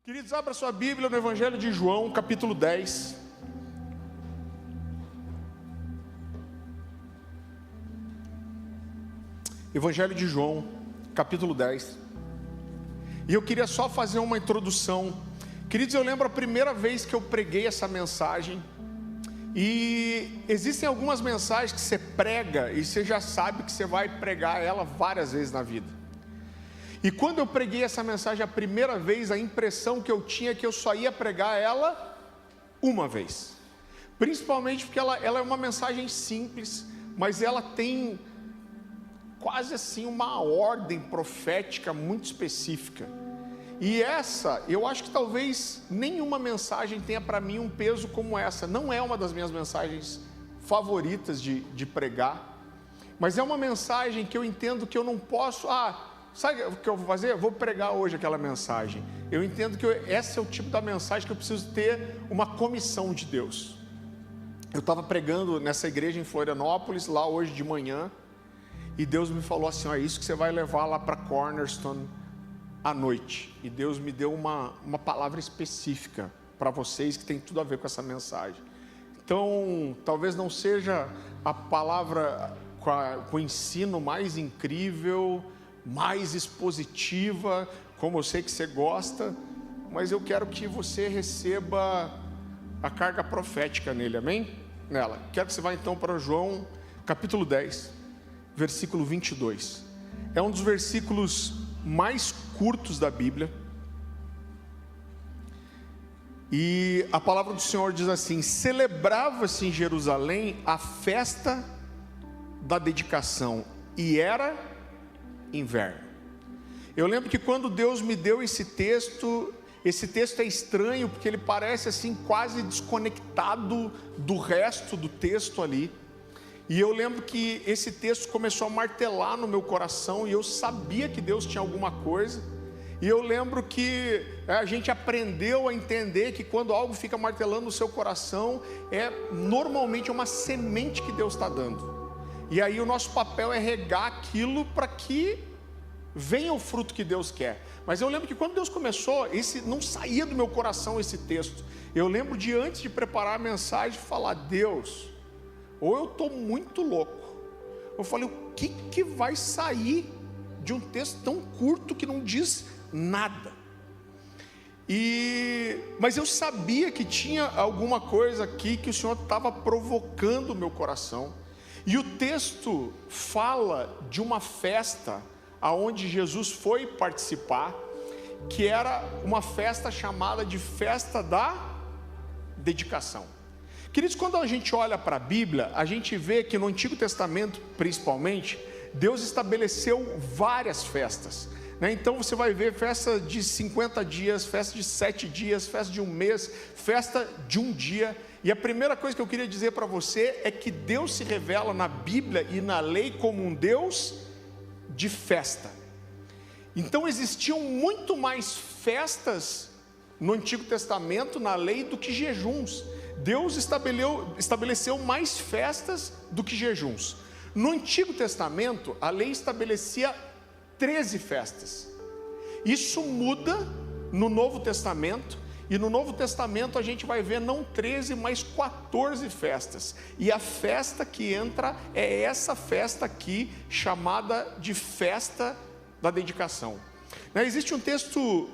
Queridos, abra sua Bíblia no Evangelho de João, capítulo 10. Evangelho de João, capítulo 10. E eu queria só fazer uma introdução. Queridos, eu lembro a primeira vez que eu preguei essa mensagem. E existem algumas mensagens que você prega e você já sabe que você vai pregar ela várias vezes na vida. E quando eu preguei essa mensagem a primeira vez, a impressão que eu tinha é que eu só ia pregar ela uma vez. Principalmente porque ela é uma mensagem simples, mas ela tem quase assim uma ordem profética muito específica. E essa, eu acho que talvez nenhuma mensagem tenha para mim um peso como essa. Não é uma das minhas mensagens favoritas de pregar, mas é uma mensagem que eu entendo que eu não posso... sabe o que eu vou fazer? Eu vou pregar hoje aquela mensagem. Eu entendo que esse é o tipo da mensagem que eu preciso ter uma comissão de Deus. Eu estava pregando nessa igreja em Florianópolis, lá hoje de manhã, e Deus me falou assim, é isso que você vai levar lá para Cornerstone à noite. E Deus me deu uma palavra específica para vocês que tem tudo a ver com essa mensagem. Então, talvez não seja a palavra com o ensino mais incrível, mais expositiva, como eu sei que você gosta, mas eu quero que você receba a carga profética nele, amém? Nela. Quero que você vá então para João, capítulo 10, versículo 22. É um dos versículos mais curtos da Bíblia. E a palavra do Senhor diz assim: celebrava-se em Jerusalém a festa da dedicação, e era inverno. Eu lembro que quando Deus me deu esse texto é estranho, porque ele parece assim quase desconectado do resto do texto ali. E eu lembro que esse texto começou a martelar no meu coração, e eu sabia que Deus tinha alguma coisa. E eu lembro que a gente aprendeu a entender que quando algo fica martelando no seu coração, normalmente uma semente que Deus está dando. E aí o nosso papel é regar aquilo para que venha o fruto que Deus quer. Mas eu lembro que quando Deus começou, não saía do meu coração esse texto. Eu lembro de antes de preparar a mensagem, falar: Deus, ou eu estou muito louco. Eu falei: o que vai sair de um texto tão curto que não diz nada? Mas eu sabia que tinha alguma coisa aqui que o Senhor estava provocando o meu coração. E o texto fala de uma festa aonde Jesus foi participar, que era uma festa chamada de festa da dedicação. Queridos, quando a gente olha para a Bíblia, a gente vê que no Antigo Testamento, principalmente, Deus estabeleceu várias festas, né? Então você vai ver festa de 50 dias, festa de 7 dias, festa de um mês, festa de um dia. E a primeira coisa que eu queria dizer para você é que Deus se revela na Bíblia e na lei como um Deus de festa. Então existiam muito mais festas no Antigo Testamento, na lei, do que jejuns. Deus estabeleceu mais festas do que jejuns. No Antigo Testamento, a lei estabelecia 13 festas. Isso muda no Novo Testamento. E no Novo Testamento a gente vai ver não 13, mas 14 festas. E a festa que entra é essa festa aqui, chamada de festa da dedicação. Existe um texto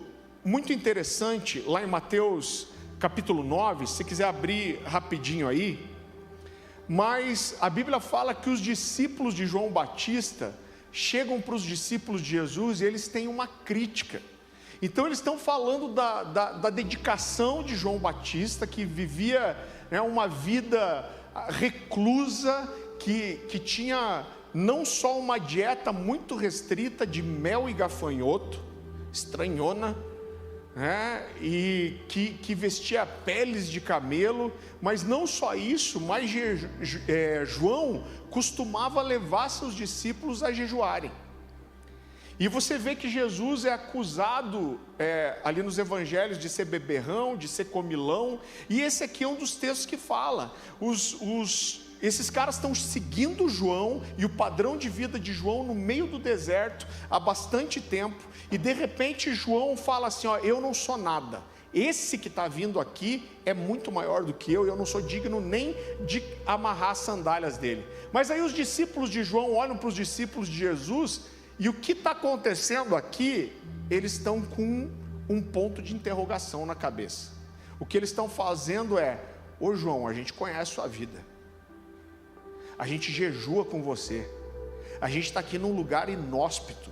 muito interessante lá em Mateus capítulo 9, se você quiser abrir rapidinho aí. Mas a Bíblia fala que os discípulos de João Batista chegam para os discípulos de Jesus e eles têm uma crítica. Então eles estão falando da dedicação de João Batista, que vivia uma vida reclusa, que tinha não só uma dieta muito restrita de mel e gafanhoto, estranhona, e que vestia peles de camelo. Mas não só isso, mas João costumava levar seus discípulos a jejuarem. E você vê que Jesus é acusado ali nos evangelhos de ser beberrão, de ser comilão. E esse aqui é um dos textos que fala. Os esses caras estão seguindo João e o padrão de vida de João no meio do deserto há bastante tempo, e de repente João fala assim: ó, eu não sou nada, esse que está vindo aqui é muito maior do que eu não sou digno nem de amarrar as sandálias dele. Mas aí os discípulos de João olham para os discípulos de Jesus, e o que está acontecendo aqui? Eles estão com um ponto de interrogação na cabeça. O que eles estão fazendo é: ô João, a gente conhece a sua vida, a gente jejua com você, a gente está aqui num lugar inóspito,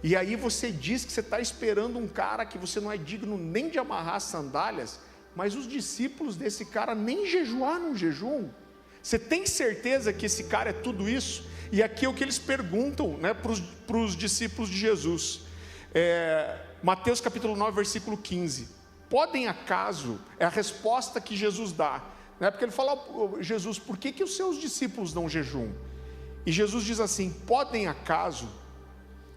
e aí você diz que você está esperando um cara que você não é digno nem de amarrar as sandálias, mas os discípulos desse cara nem jejuaram um jejum. Você tem certeza que esse cara é tudo isso? E aqui é o que eles perguntam, né, para os discípulos de Jesus. Mateus capítulo 9, versículo 15. Podem acaso, é a resposta que Jesus dá, né? Porque ele fala: Jesus, por que os seus discípulos não jejuam? E Jesus diz assim: podem acaso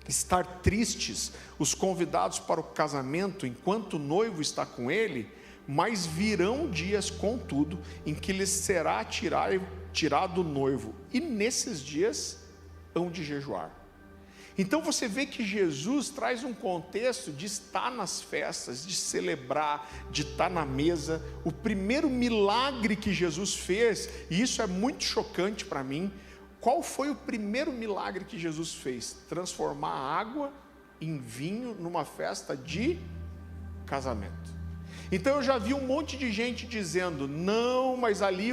estar tristes os convidados para o casamento enquanto o noivo está com ele? Mas virão dias, contudo, em que lhes será tirado o noivo, e nesses dias hão de jejuar. Então você vê que Jesus traz um contexto de estar nas festas, de celebrar, de estar na mesa. O primeiro milagre que Jesus fez, e isso é muito chocante para mim, qual foi o primeiro milagre que Jesus fez? Transformar água em vinho numa festa de casamento. Então eu já vi um monte de gente dizendo: não, mas ali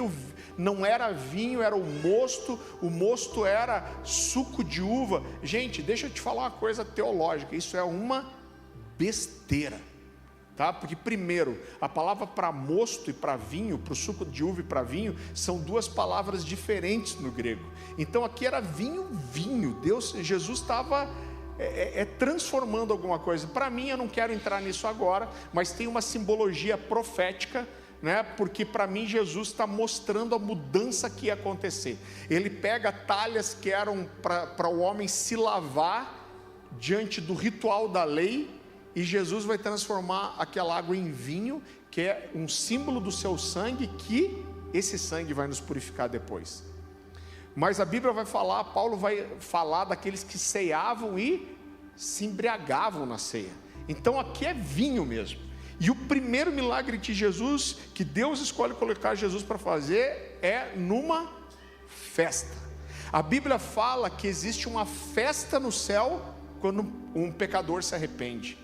não era vinho, era o mosto era suco de uva. Gente, deixa eu te falar uma coisa teológica, isso é uma besteira, tá? Porque primeiro, a palavra para mosto e para vinho, para o suco de uva e para vinho, são duas palavras diferentes no grego. Então aqui era vinho, Jesus estava transformando alguma coisa. Para mim, eu não quero entrar nisso agora, mas tem uma simbologia profética, né? Porque para mim Jesus está mostrando a mudança que ia acontecer. Ele pega talhas que eram para o homem se lavar diante do ritual da lei, e Jesus vai transformar aquela água em vinho, que é um símbolo do seu sangue, que esse sangue vai nos purificar depois. Mas a Bíblia vai falar, Paulo vai falar daqueles que ceavam e se embriagavam na ceia. Então aqui é vinho mesmo. E o primeiro milagre de Jesus, que Deus escolhe colocar Jesus para fazer, é numa festa. A Bíblia fala que existe uma festa no céu quando um pecador se arrepende.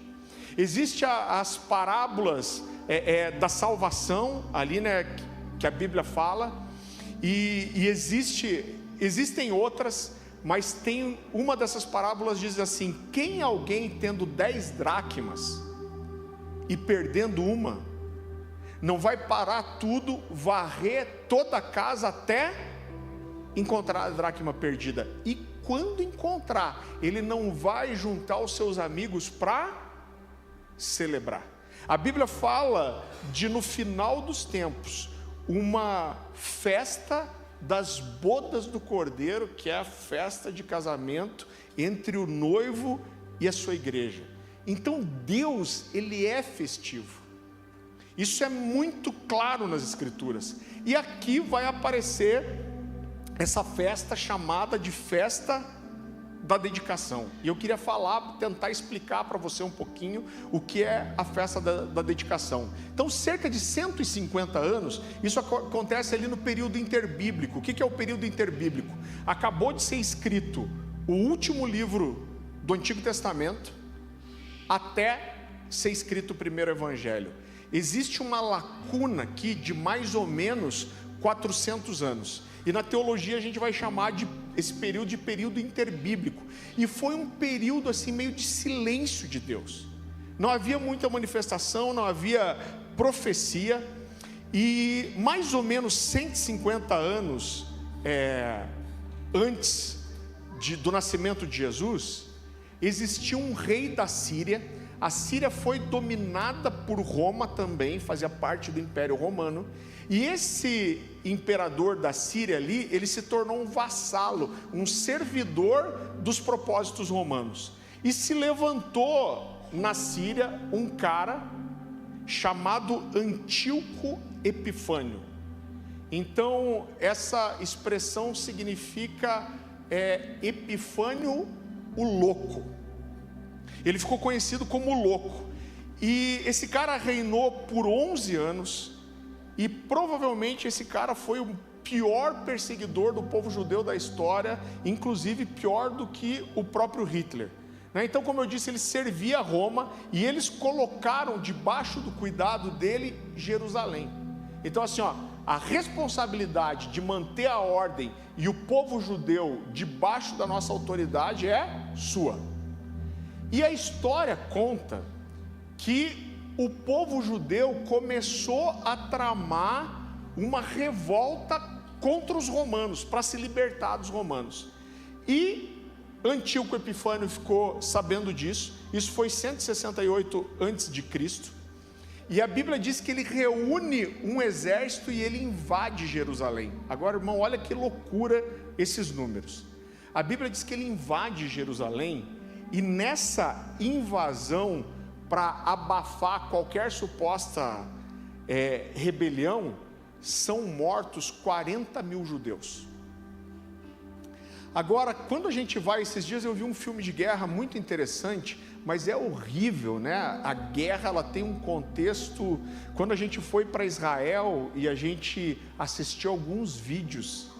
Existem as parábolas da salvação ali, né, que a Bíblia fala, e existem outras, mas tem uma dessas parábolas diz assim: quem alguém tendo 10 dracmas e perdendo uma, não vai parar tudo, varrer toda a casa até encontrar a dracma perdida, e quando encontrar, ele não vai juntar os seus amigos para celebrar. A Bíblia fala de, no final dos tempos, uma festa das bodas do Cordeiro, que é a festa de casamento entre o noivo e a sua igreja. Então Deus, ele é festivo. Isso é muito claro nas Escrituras. E aqui vai aparecer essa festa chamada de festa da dedicação. E eu queria tentar explicar para você um pouquinho o que é a festa da dedicação. Então, cerca de 150 anos, isso acontece ali no período interbíblico. O que é o período interbíblico? Acabou de ser escrito o último livro do Antigo Testamento, até ser escrito o primeiro Evangelho. Existe uma lacuna aqui de mais ou menos 400 anos. E na teologia a gente vai chamar esse período de período interbíblico. E foi um período assim meio de silêncio de Deus. Não havia muita manifestação, não havia profecia. E mais ou menos 150 anos antes do nascimento de Jesus, existia um rei da Síria. A Síria foi dominada por Roma também, fazia parte do Império Romano. E esse imperador da Síria ali, ele se tornou um vassalo, um servidor dos propósitos romanos. E se levantou na Síria um cara chamado Antíoco Epifânio. Então, essa expressão significa Epifânio o louco. Ele ficou conhecido como o louco. E esse cara reinou por 11 anos. E provavelmente esse cara foi o pior perseguidor do povo judeu da história, inclusive pior do que o próprio Hitler. Então, como eu disse, ele servia a Roma e eles colocaram debaixo do cuidado dele Jerusalém. Então, assim, a responsabilidade de manter a ordem e o povo judeu debaixo da nossa autoridade é sua. E a história conta que o povo judeu começou a tramar uma revolta contra os romanos, para se libertar dos romanos. E Antíoco Epifânio ficou sabendo disso. Isso foi 168 a.C. E a Bíblia diz que ele reúne um exército e ele invade Jerusalém. Agora, irmão, olha que loucura esses números. A Bíblia diz que ele invade Jerusalém, e nessa invasão, para abafar qualquer suposta rebelião, são mortos 40 mil judeus. Agora, quando a gente vai, esses dias eu vi um filme de guerra muito interessante, mas é horrível, né? A guerra, ela tem um contexto. Quando a gente foi para Israel e a gente assistiu alguns vídeos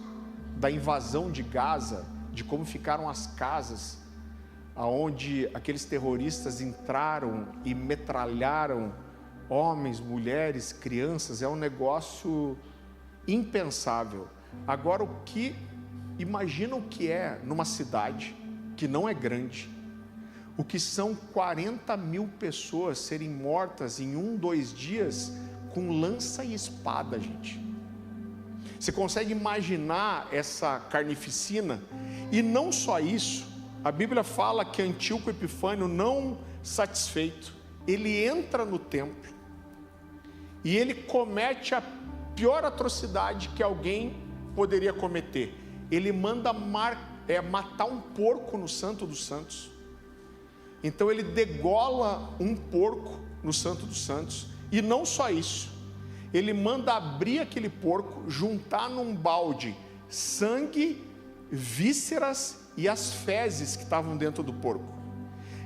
da invasão de Gaza, de como ficaram as casas, aonde aqueles terroristas entraram e metralharam homens, mulheres, crianças, é um negócio impensável. Agora, imagina o que é numa cidade que não é grande, o que são 40 mil pessoas serem mortas em 1-2 dias com lança e espada, gente. Você consegue imaginar essa carnificina? E não só isso, a Bíblia fala que Antíoco Epifânio, não satisfeito, ele entra no templo e ele comete a pior atrocidade que alguém poderia cometer. Ele manda matar um porco no Santo dos Santos. Então ele degola um porco no Santo dos Santos. E não só isso, ele manda abrir aquele porco, juntar num balde sangue, vísceras e as fezes que estavam dentro do porco.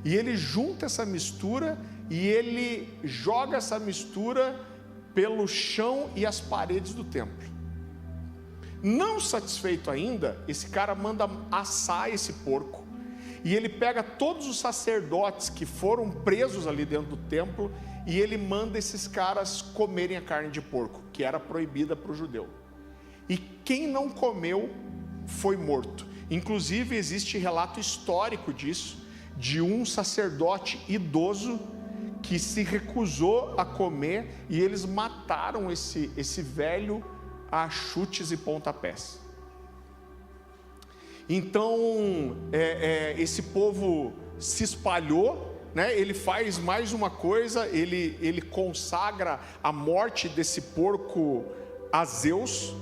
E ele junta essa mistura e ele joga essa mistura pelo chão e as paredes do templo. Não satisfeito ainda, esse cara manda assar esse porco, e ele pega todos os sacerdotes que foram presos ali dentro do templo, e ele manda esses caras comerem a carne de porco, que era proibida para o judeu. E quem não comeu foi morto. Inclusive existe relato histórico disso, de um sacerdote idoso que se recusou a comer, e eles mataram esse velho a chutes e pontapés. Então esse povo se espalhou, né? Ele faz mais uma coisa, ele consagra a morte desse porco a Zeus.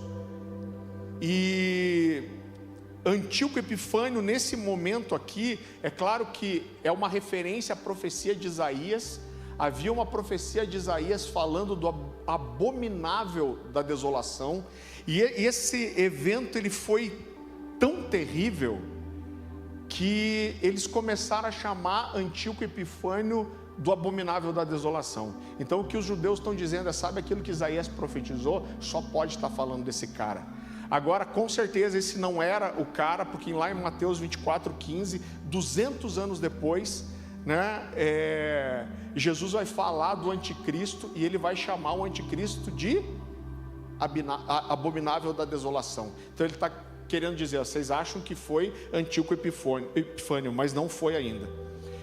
E Antíoco Epifânio, nesse momento aqui, é claro que é uma referência à profecia de Isaías. Havia uma profecia de Isaías falando do abominável da desolação, e esse evento ele foi tão terrível que eles começaram a chamar Antíoco Epifânio do abominável da desolação. Então o que os judeus estão dizendo é: sabe aquilo que Isaías profetizou? Só pode estar falando desse cara. Agora, com certeza esse não era o cara, porque lá em Mateus 24:15, 200 anos depois, né, Jesus vai falar do anticristo, e ele vai chamar o anticristo de abominável da desolação. Então ele está querendo dizer: vocês acham que foi Antíoco Epifânio, mas não foi ainda.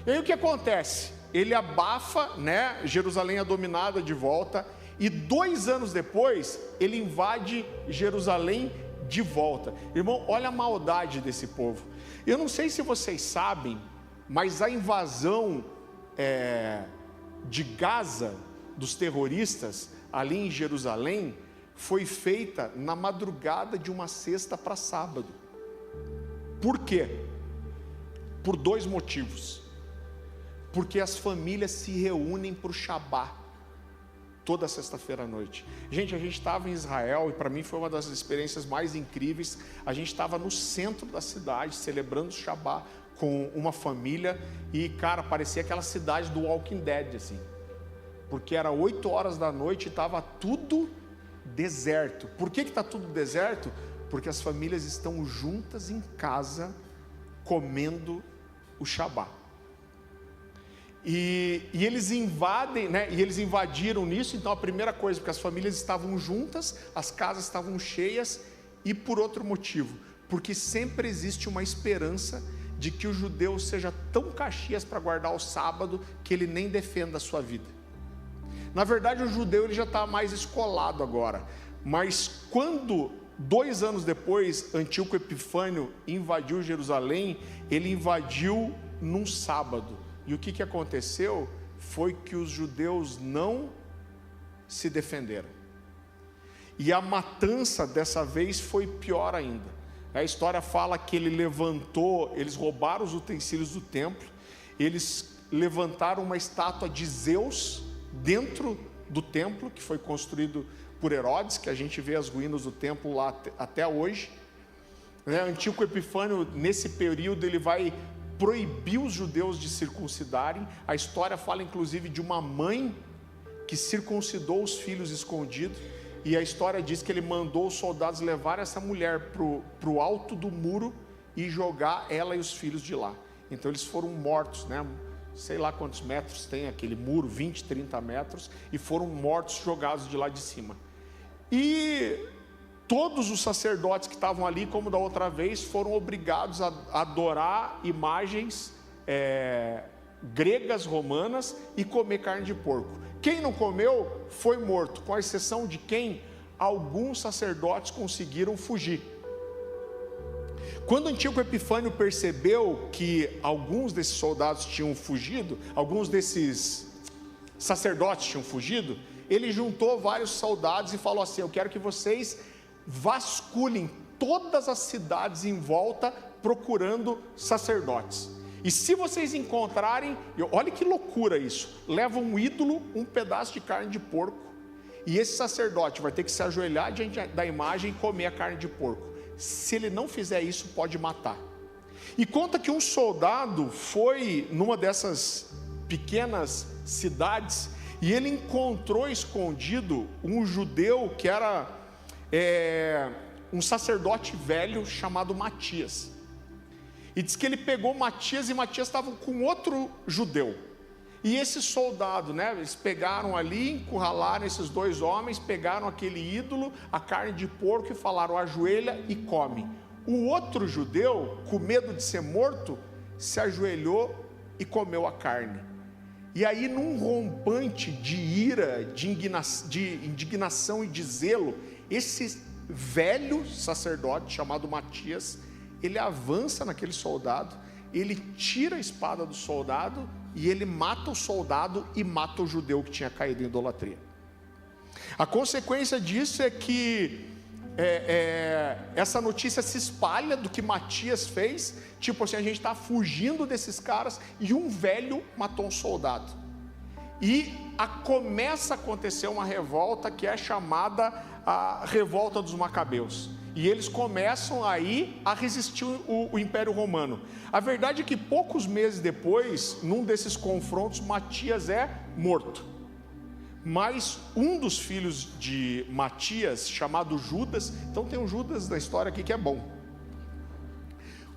E aí o que acontece? Ele abafa, né, Jerusalém é dominada de volta, e 2 anos depois ele invade Jerusalém de volta. Irmão, olha a maldade desse povo. Eu não sei se vocês sabem, mas a invasão de Gaza, dos terroristas ali em Jerusalém, foi feita na madrugada de uma sexta para sábado. Por quê? Por 2 motivos. Porque as famílias se reúnem para o Shabá toda sexta-feira à noite. Gente, a gente estava em Israel e para mim foi uma das experiências mais incríveis. A gente estava no centro da cidade, celebrando o Shabá com uma família e, cara, parecia aquela cidade do Walking Dead, assim. Porque era 8 horas da noite e estava tudo deserto. Por que está tudo deserto? Porque as famílias estão juntas em casa, comendo o Shabá. E eles invadem, né? E eles invadiram nisso. Então a primeira coisa, porque as famílias estavam juntas, as casas estavam cheias, e por outro motivo, porque sempre existe uma esperança de que o judeu seja tão caxias para guardar o sábado que ele nem defenda a sua vida. Na verdade, o judeu ele já está mais escolado agora, mas quando 2 anos depois Antíoco Epifânio invadiu Jerusalém, ele invadiu num sábado. E o que aconteceu foi que os judeus não se defenderam. E a matança dessa vez foi pior ainda. A história fala que ele levantou, eles roubaram os utensílios do templo, eles levantaram uma estátua de Zeus dentro do templo, que foi construído por Herodes, que a gente vê as ruínas do templo lá até hoje. Antíoco Epifânio, nesse período, ele vai proibir os judeus de circuncidarem. A história fala inclusive de uma mãe que circuncidou os filhos escondidos, e a história diz que ele mandou os soldados levar essa mulher para o alto do muro e jogar ela e os filhos de lá. Então eles foram mortos, né? Sei lá quantos metros tem aquele muro, 20, 30 metros, e foram mortos, jogados de lá de cima. E todos os sacerdotes que estavam ali, como da outra vez, foram obrigados a adorar imagens gregas, romanas, e comer carne de porco. Quem não comeu foi morto, com a exceção de quem? Alguns sacerdotes conseguiram fugir. Quando Antíoco Epifânio percebeu que alguns desses soldados tinham fugido, alguns desses sacerdotes tinham fugido, ele juntou vários soldados e falou assim: eu quero que vocês vasculhem todas as cidades em volta procurando sacerdotes. E se vocês encontrarem, olha que loucura isso, leva um ídolo, um pedaço de carne de porco, e esse sacerdote vai ter que se ajoelhar diante da imagem e comer a carne de porco. Se ele não fizer isso, pode matar. E conta que um soldado foi numa dessas pequenas cidades e ele encontrou escondido um judeu que era um sacerdote velho chamado Matias. E diz que ele pegou Matias, e Matias estava com outro judeu. E esse soldado, né, eles pegaram ali, encurralaram esses 2 homens, pegaram aquele ídolo, a carne de porco, e falaram: ajoelha e come. O outro judeu, com medo de ser morto, se ajoelhou e comeu a carne. E aí, num rompante de ira, de indignação e de zelo, esse velho sacerdote chamado Matias, ele avança naquele soldado, ele tira a espada do soldado e ele mata o soldado e mata o judeu que tinha caído em idolatria. A consequência disso é que essa notícia se espalha do que Matias fez, tipo assim, a gente está fugindo desses caras e um velho matou um soldado. E começa a acontecer uma revolta que é chamada a revolta dos Macabeus. E eles começam aí a resistir o Império Romano. A verdade é que poucos meses depois, num desses confrontos, Matias é morto. Mas um dos filhos de Matias, chamado Judas, então tem um Judas na história aqui que é bom.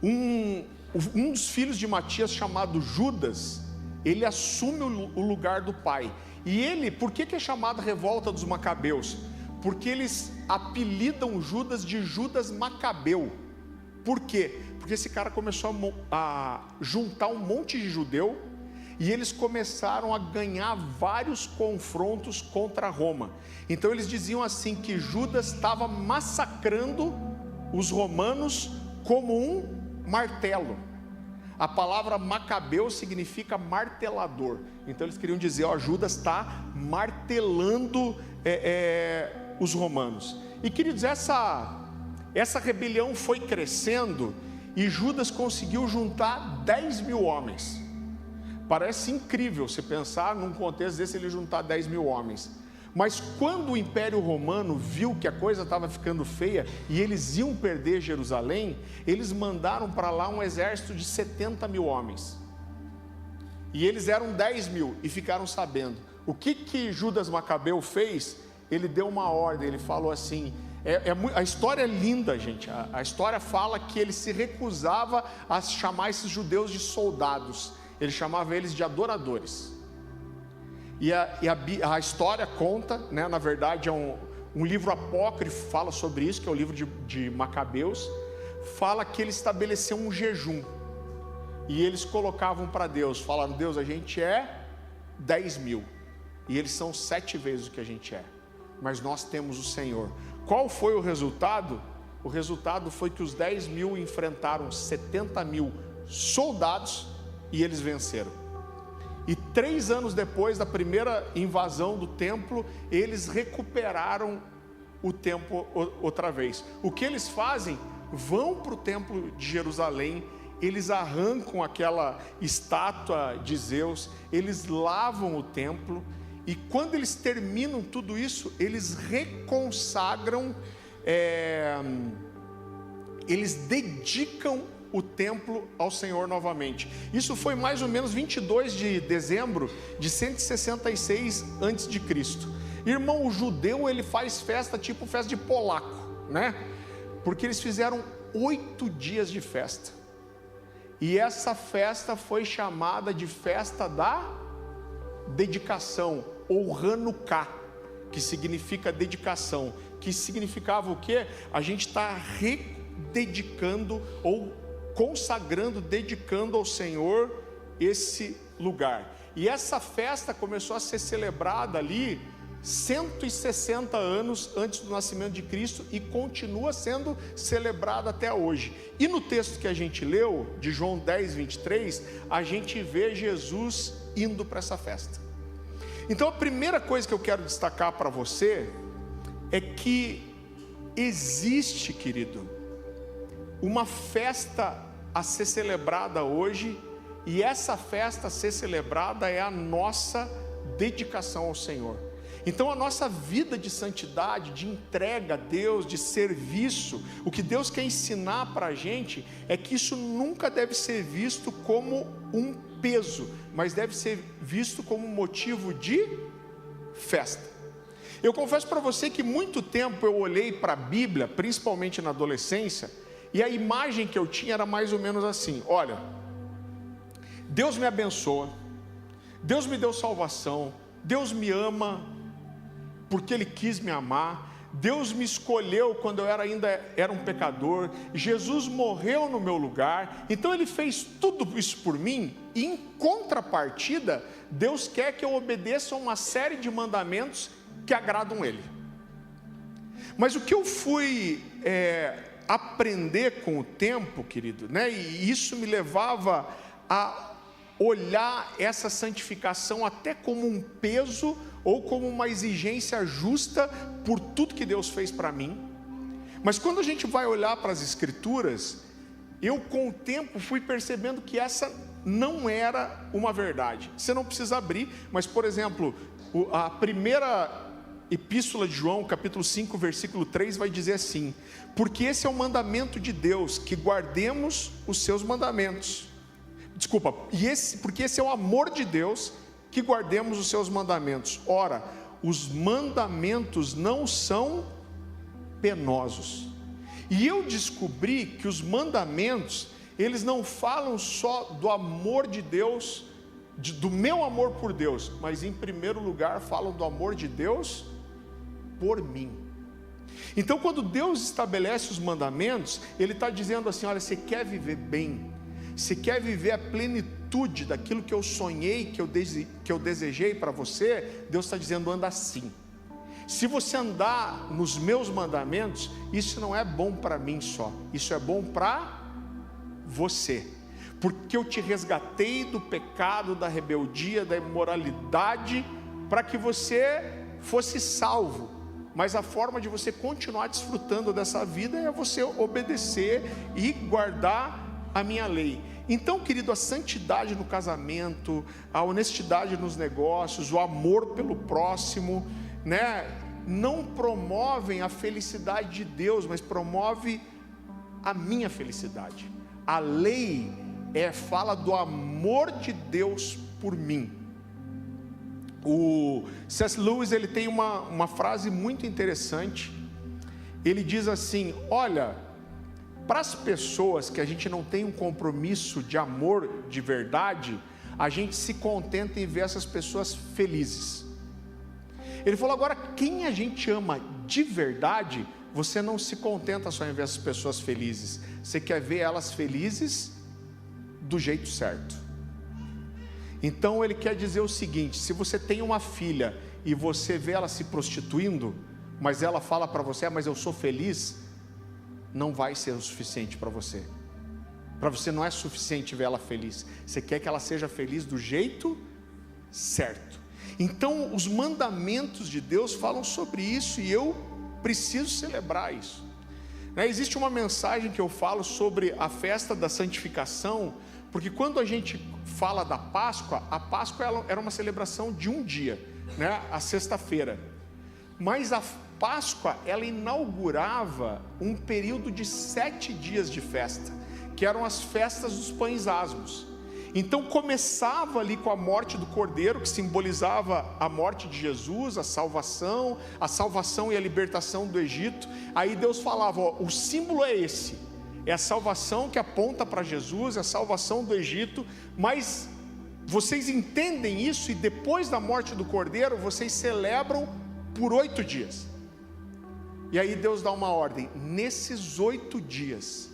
Um dos filhos de Matias, chamado Judas, ele assume o lugar do pai. E ele, por que é chamada revolta dos Macabeus? Porque eles apelidam Judas de Judas Macabeu. Por quê? Porque esse cara começou a juntar um monte de judeu, e eles começaram a ganhar vários confrontos contra Roma. Então eles diziam assim, que Judas estava massacrando os romanos como um martelo. A palavra Macabeu significa martelador. Então eles queriam dizer: Judas está martelando os romanos. E queridos, essa rebelião foi crescendo, e Judas conseguiu juntar 10.000 homens. Parece incrível se pensar num contexto desse, ele juntar 10.000 homens, Mas quando o Império Romano viu que a coisa estava ficando feia e eles iam perder Jerusalém, eles mandaram para lá um exército de 70 mil homens. E eles eram 10 mil e ficaram sabendo. O que Judas Macabeu fez? Ele deu uma ordem, ele falou assim, a história é linda, gente. A história fala que ele se recusava a chamar esses judeus de soldados, ele chamava eles de adoradores. E a história conta, né, na verdade é um livro apócrifo, fala sobre isso, que é o livro de Macabeus, fala que ele estabeleceu um jejum, e eles colocavam para Deus, falaram, Deus, a gente é 10 mil, e eles são 7 vezes o que a gente é, mas nós temos o Senhor. Qual foi o resultado? O resultado foi que os 10 mil enfrentaram 70 mil soldados, e eles venceram. E 3 anos depois da primeira invasão do templo, eles recuperaram o templo outra vez. O que eles fazem? Vão para o templo de Jerusalém, eles arrancam aquela estátua de Zeus, eles lavam o templo, e quando eles terminam tudo isso, eles reconsagram, eles dedicam o templo ao Senhor novamente. Isso foi mais ou menos 22 de dezembro de 166 a.C. Irmão, o judeu, ele faz festa tipo festa de polaco, né? Porque eles fizeram 8 dias de festa. E essa festa foi chamada de festa da dedicação, ou Hanukkah, que significa dedicação, que significava o quê? A gente está rededicando ou consagrando, dedicando ao Senhor esse lugar. E essa festa começou a ser celebrada ali 160 anos antes do nascimento de Cristo e continua sendo celebrada até hoje. E no texto que a gente leu, de João 10, 23, a gente vê Jesus indo para essa festa. Então a primeira coisa que eu quero destacar para você é que existe, querido, uma festa a ser celebrada hoje, e essa festa a ser celebrada é a nossa dedicação ao Senhor. Então a nossa vida de santidade, de entrega a Deus, de serviço, o que Deus quer ensinar para a gente é que isso nunca deve ser visto como um peso, mas deve ser visto como motivo de festa. Eu confesso para você que muito tempo eu olhei para a Bíblia, principalmente na adolescência, e a imagem que eu tinha era mais ou menos assim: olha, Deus me abençoa, Deus me deu salvação, Deus me ama porque Ele quis me amar, Deus me escolheu quando eu ainda era um pecador, Jesus morreu no meu lugar, então Ele fez tudo isso por mim, e em contrapartida, Deus quer que eu obedeça a uma série de mandamentos que agradam Ele. Mas o que eu fui aprender com o tempo, querido, né? E isso me levava a olhar essa santificação até como um peso ou como uma exigência justa por tudo que Deus fez para mim. Mas quando a gente vai olhar para as Escrituras, eu com o tempo fui percebendo que essa não era uma verdade. Você não precisa abrir, mas por exemplo, a primeira Epístola de João, capítulo 5, versículo 3, vai dizer assim: porque esse é o mandamento de Deus, que guardemos os seus mandamentos. Porque esse é o amor de Deus, que guardemos os seus mandamentos. Ora, os mandamentos não são penosos. E eu descobri que os mandamentos, eles não falam só do amor de Deus, do meu amor por Deus, mas em primeiro lugar falam do amor de Deus por mim. Então quando Deus estabelece os mandamentos, Ele está dizendo assim: olha, você quer viver bem, você quer viver a plenitude daquilo que eu sonhei, que eu desejei para você, Deus está dizendo: anda assim. Se você andar nos meus mandamentos, isso não é bom para mim só, isso é bom para você, porque eu te resgatei do pecado, da rebeldia, da imoralidade, para que você fosse salvo. Mas a forma de você continuar desfrutando dessa vida é você obedecer e guardar a minha lei. Então, querido, a santidade no casamento, a honestidade nos negócios, o amor pelo próximo, né, não promovem a felicidade de Deus, mas promove a minha felicidade. A lei fala do amor de Deus por mim. O C.S. Lewis, ele tem uma frase muito interessante. Ele diz assim: olha, para as pessoas que a gente não tem um compromisso de amor de verdade, a gente se contenta em ver essas pessoas felizes. Ele falou: agora, quem a gente ama de verdade, você não se contenta só em ver essas pessoas felizes, você quer ver elas felizes do jeito certo. Então ele quer dizer o seguinte: se você tem uma filha e você vê ela se prostituindo, mas ela fala para você: mas eu sou feliz, não vai ser o suficiente para você. Para você não é suficiente ver ela feliz, você quer que ela seja feliz do jeito certo. Então os mandamentos de Deus falam sobre isso, e eu preciso celebrar isso, né? Existe uma mensagem que eu falo sobre a festa da santificação, porque quando a gente fala da Páscoa, a Páscoa era uma celebração de um dia, né? A sexta-feira. Mas a Páscoa, ela inaugurava um período de 7 dias de festa, que eram as festas dos pães asmos. Então começava ali com a morte do Cordeiro, que simbolizava a morte de Jesus, a salvação e a libertação do Egito. Aí Deus falava: ó, o símbolo é esse, é a salvação que aponta para Jesus, é a salvação do Egito, mas vocês entendem isso, e depois da morte do Cordeiro, vocês celebram por 8 dias. E aí Deus dá uma ordem: nesses 8 dias,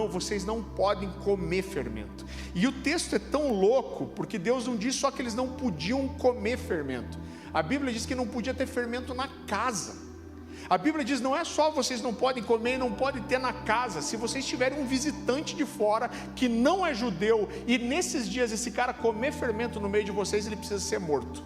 vocês não podem comer fermento. E o texto é tão louco, porque Deus não diz só que eles não podiam comer fermento. A Bíblia diz que não podia ter fermento na casa. A Bíblia diz: não é só vocês não podem comer e não podem ter na casa. Se vocês tiverem um visitante de fora que não é judeu, e nesses dias esse cara comer fermento no meio de vocês, ele precisa ser morto.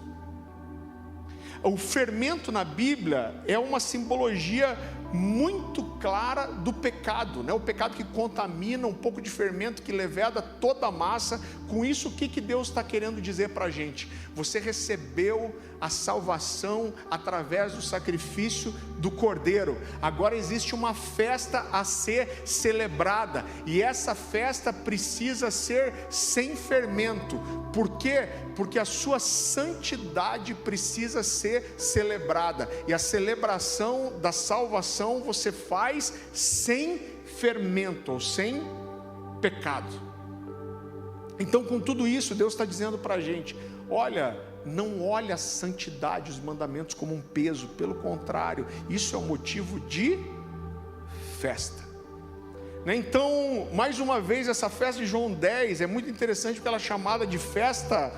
O fermento na Bíblia é uma simbologia muito clara do pecado, né? O pecado que contamina, um pouco de fermento que leveda toda a massa. Com isso, o que Deus está querendo dizer para a gente? Você recebeu a salvação através do sacrifício do Cordeiro. Agora existe uma festa a ser celebrada, e essa festa precisa ser sem fermento. Por quê? Porque a sua santidade precisa ser celebrada, e a celebração da salvação você faz sem fermento, ou sem pecado. Então, com tudo isso, Deus está dizendo para a gente: olha, não olhe a santidade, os mandamentos como um peso, pelo contrário, isso é um motivo de festa, né? Então, mais uma vez, essa festa de João 10 é muito interessante, porque ela é chamada de festa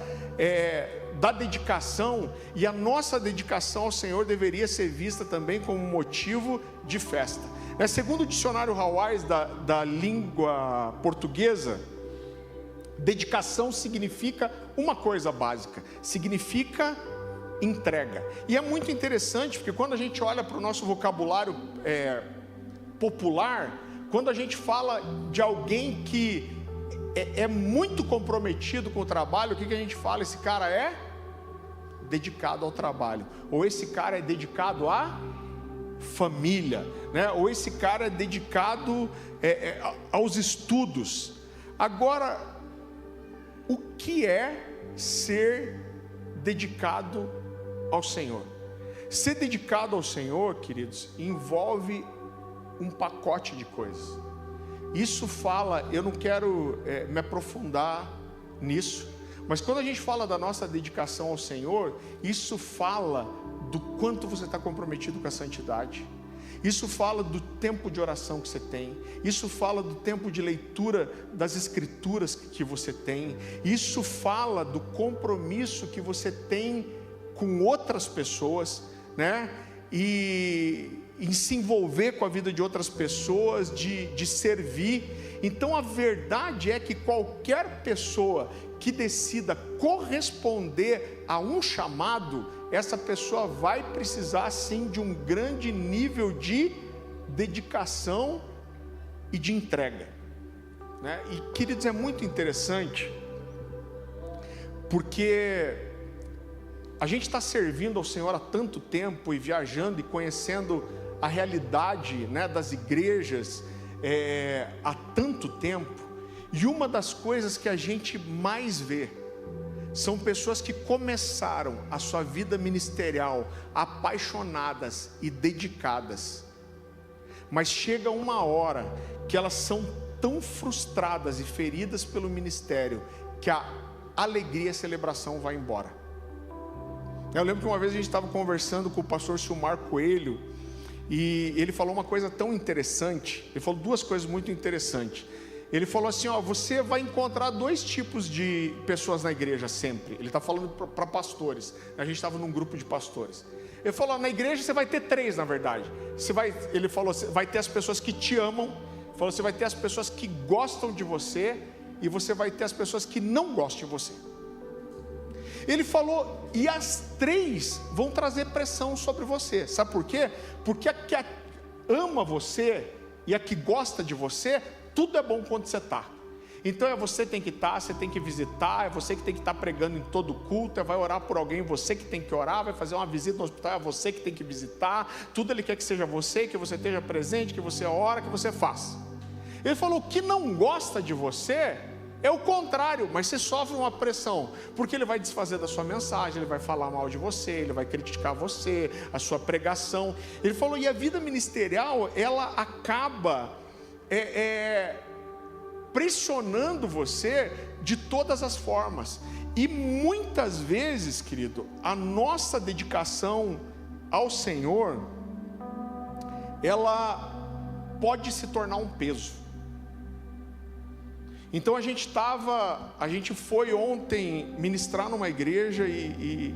da dedicação, e a nossa dedicação ao Senhor deveria ser vista também como motivo de festa, né? Segundo o dicionário Hawais da língua portuguesa, dedicação significa uma coisa básica: significa entrega. E é muito interessante, porque quando a gente olha para o nosso vocabulário popular, quando a gente fala de alguém que é muito comprometido com o trabalho, o que a gente fala? Esse cara é dedicado ao trabalho, ou esse cara é dedicado à família, né? Ou esse cara é dedicado aos estudos. Agora, o que é ser dedicado ao Senhor? Ser dedicado ao Senhor, queridos, envolve um pacote de coisas. Isso fala, eu não quero me aprofundar nisso, mas quando a gente fala da nossa dedicação ao Senhor, isso fala do quanto você está comprometido com a santidade. Isso fala do tempo de oração que você tem. Isso fala do tempo de leitura das Escrituras que você tem. Isso fala do compromisso que você tem com outras pessoas, né? E em se envolver com a vida de outras pessoas, de servir. Então a verdade é que qualquer pessoa que decida corresponder a um chamado, essa pessoa vai precisar sim de um grande nível de dedicação e de entrega, né? E, queridos, é muito interessante, porque a gente está servindo ao Senhor há tanto tempo e viajando e conhecendo a realidade, né, das igrejas há tanto tempo, e uma das coisas que a gente mais vê são pessoas que começaram a sua vida ministerial apaixonadas e dedicadas, mas chega uma hora que elas são tão frustradas e feridas pelo ministério que a alegria e a celebração vai embora. Eu lembro que uma vez a gente estava conversando com o pastor Silmar Coelho, e ele falou uma coisa tão interessante. Ele falou duas coisas muito interessantes. Ele falou assim, você vai encontrar dois tipos de pessoas na igreja sempre. Ele está falando para pastores. A gente estava num grupo de pastores. Ele falou, na igreja você vai ter três, na verdade. Ele falou, você vai ter as pessoas que te amam. Ele falou, você vai ter as pessoas que gostam de você, e você vai ter as pessoas que não gostam de você. Ele falou, e as três vão trazer pressão sobre você. Sabe por quê? Porque a que ama você e a que gosta de você, tudo é bom quando você está. Então você tem que estar, você tem que visitar, é você que tem que estar pregando em todo culto, vai orar por alguém, você que tem que orar, vai fazer uma visita no hospital, é você que tem que visitar, tudo ele quer que seja você, que você esteja presente, que você ora, que você faça. Ele falou, o que não gosta de você é o contrário, mas você sofre uma pressão, porque ele vai desfazer da sua mensagem, ele vai falar mal de você, ele vai criticar você, a sua pregação. Ele falou, e a vida ministerial, ela acaba pressionando você de todas as formas. E muitas vezes, querido, a nossa dedicação ao Senhor, ela pode se tornar um peso. Então a gente foi ontem ministrar numa igreja e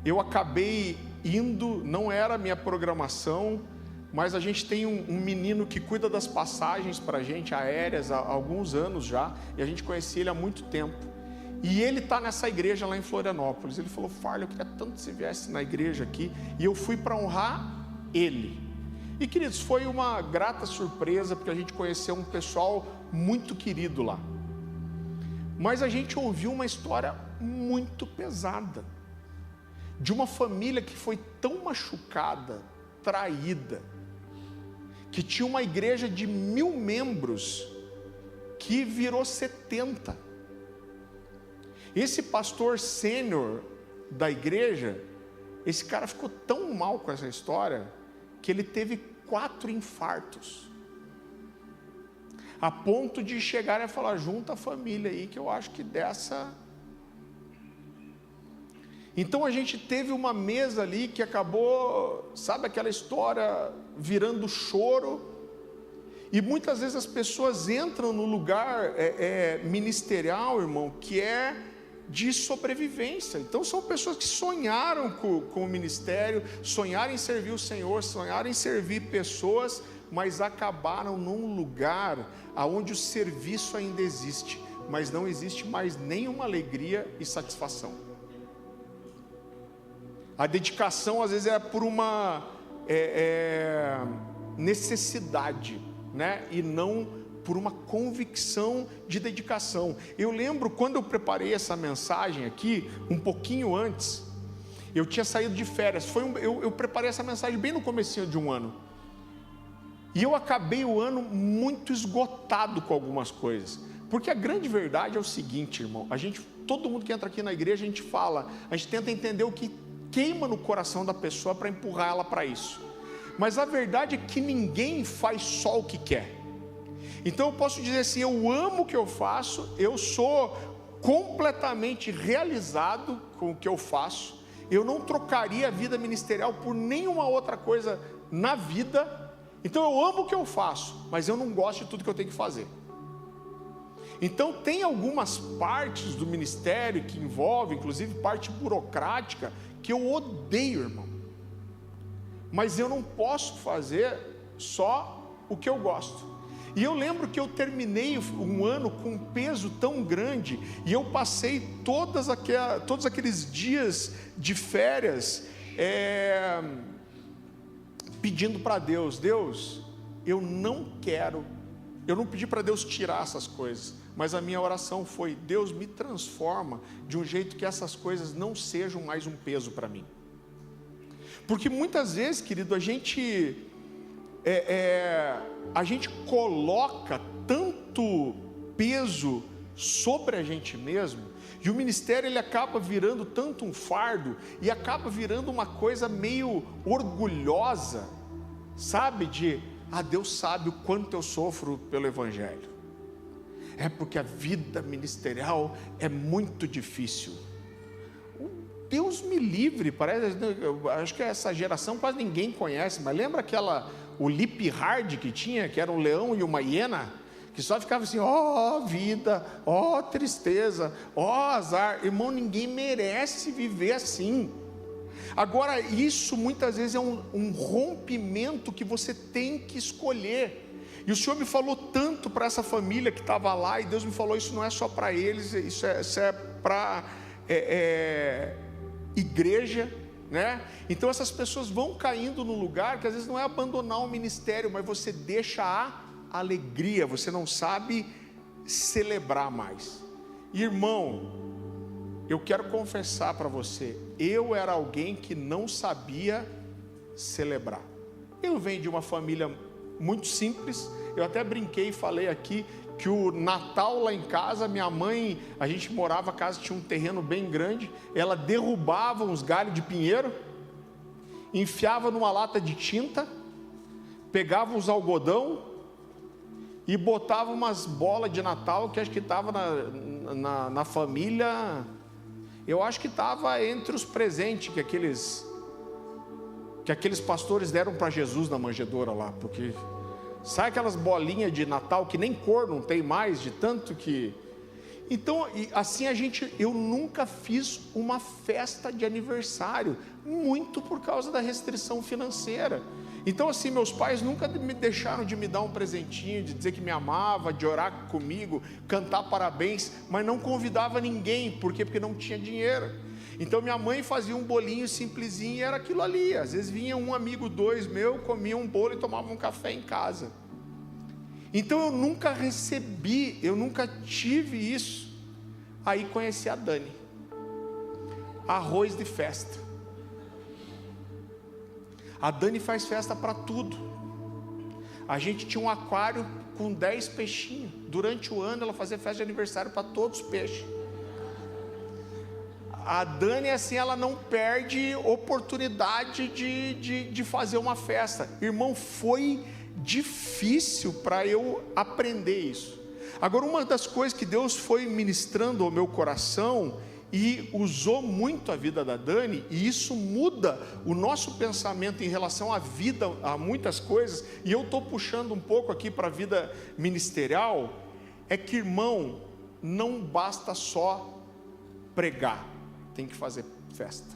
eu acabei indo, não era a minha programação, mas a gente tem um menino que cuida das passagens para a gente, aéreas, há alguns anos já, e a gente conhecia ele há muito tempo. E ele está nessa igreja lá em Florianópolis. Ele falou, Farley, eu queria tanto que você viesse na igreja aqui, e eu fui para honrar ele. E queridos, foi uma grata surpresa, porque a gente conheceu um pessoal muito querido lá. Mas a gente ouviu uma história muito pesada, de uma família que foi tão machucada, traída, que tinha uma igreja de 1000 membros, que virou 70. Esse pastor sênior da igreja, esse cara ficou tão mal com essa história, que ele teve 4 infartos, a ponto de chegar a falar, junta a família aí, que eu acho que dessa... Então a gente teve uma mesa ali que acabou, sabe aquela história, virando choro, e muitas vezes as pessoas entram no lugar ministerial, irmão, que é de sobrevivência. Então são pessoas que sonharam com o ministério, sonharam em servir o Senhor, sonharam em servir pessoas, mas acabaram num lugar onde o serviço ainda existe, mas não existe mais nenhuma alegria e satisfação. A dedicação às vezes é por uma necessidade, né? E não por uma convicção de dedicação. Eu lembro quando eu preparei essa mensagem aqui, um pouquinho antes, eu tinha saído de férias, eu preparei essa mensagem bem no comecinho de um ano, e eu acabei o ano muito esgotado com algumas coisas, porque a grande verdade é o seguinte, irmão, todo mundo que entra aqui na igreja, a gente tenta entender o que queima no coração da pessoa para empurrar ela para isso, mas a verdade é que ninguém faz só o que quer. Então eu posso dizer assim, eu amo o que eu faço, eu sou completamente realizado com o que eu faço, eu não trocaria a vida ministerial por nenhuma outra coisa na vida. Então eu amo o que eu faço, mas eu não gosto de tudo que eu tenho que fazer. Então tem algumas partes do ministério que envolvem, inclusive parte burocrática, que eu odeio, irmão, mas eu não posso fazer só o que eu gosto. E eu lembro que eu terminei um ano com um peso tão grande, e eu passei todos aqueles dias de férias pedindo para Deus, eu não pedi para Deus tirar essas coisas, mas a minha oração foi: Deus, me transforma de um jeito que essas coisas não sejam mais um peso para mim. Porque muitas vezes, querido, a gente coloca tanto peso sobre a gente mesmo, e o ministério ele acaba virando tanto um fardo, e acaba virando uma coisa meio orgulhosa, sabe, Deus sabe o quanto eu sofro pelo Evangelho, é porque a vida ministerial é muito difícil. Deus me livre, parece, eu acho que essa geração quase ninguém conhece, mas lembra o Lip Hard que tinha, que era um leão e uma hiena, que só ficava assim: ó vida, ó tristeza, ó azar. Irmão, ninguém merece viver assim. Agora, isso muitas vezes é um rompimento que você tem que escolher. E o Senhor me falou tanto para essa família que estava lá, e Deus me falou: isso não é só para eles, isso é para igreja, né? Então essas pessoas vão caindo num lugar que às vezes não é abandonar o ministério, mas você deixa a alegria, você não sabe celebrar mais. Irmão, eu quero confessar para você, eu era alguém que não sabia celebrar. Eu venho de uma família muito simples. Eu até brinquei e falei aqui que o Natal lá em casa, minha mãe, a gente morava, a casa tinha um terreno bem grande, ela derrubava uns galhos de pinheiro, enfiava numa lata de tinta, pegava uns algodão e botava umas bolas de Natal, que acho que estava na família, eu acho que estava entre os presentes que aqueles pastores deram para Jesus na manjedoura lá, porque sabe aquelas bolinhas de Natal que nem cor não tem mais, de tanto que... Então, assim eu nunca fiz uma festa de aniversário, muito por causa da restrição financeira. Então assim, meus pais nunca me deixaram de me dar um presentinho, de dizer que me amava, de orar comigo, cantar parabéns, mas não convidava ninguém. Por quê? Porque não tinha dinheiro. Então minha mãe fazia um bolinho simplesinho e era aquilo ali. Às vezes vinha um amigo, dois meu, comia um bolo e tomava um café em casa. Então eu nunca recebi, eu nunca tive isso. Aí conheci a Dani. Arroz de festa. A Dani faz festa para tudo. A gente tinha um aquário com 10 peixinhos. Durante o ano ela fazia festa de aniversário para todos os peixes. A Dani, assim, ela não perde oportunidade de fazer uma festa. Irmão, foi difícil para eu aprender isso. Agora, uma das coisas que Deus foi ministrando ao meu coração e usou muito a vida da Dani, e isso muda o nosso pensamento em relação à vida, a muitas coisas, e eu estou puxando um pouco aqui para a vida ministerial, é que, irmão, não basta só pregar, tem que fazer festa.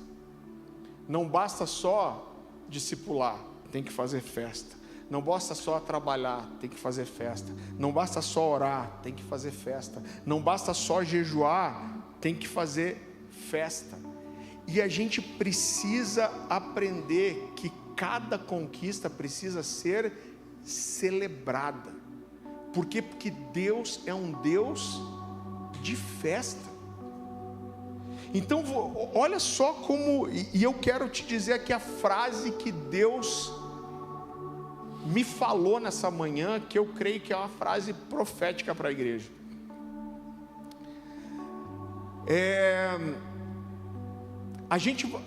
Não basta só discipular, tem que fazer festa. Não basta só trabalhar, tem que fazer festa. Não basta só orar, tem que fazer festa. Não basta só jejuar, tem que fazer festa. E a gente precisa aprender que cada conquista precisa ser celebrada. Por quê? Porque Deus é um Deus de festa. Então, olha só como, e eu quero te dizer aqui a frase que Deus me falou nessa manhã, que eu creio que é uma frase profética para a igreja.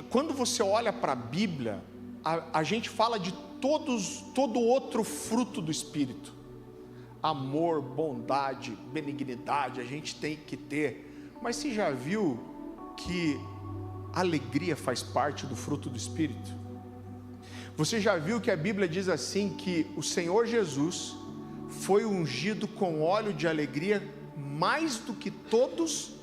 Quando você olha para a Bíblia, a gente fala de todo outro fruto do Espírito. Amor, bondade, benignidade, a gente tem que ter. Mas você já viu que alegria faz parte do fruto do Espírito? Você já viu que a Bíblia diz assim, que o Senhor Jesus foi ungido com óleo de alegria mais do que todos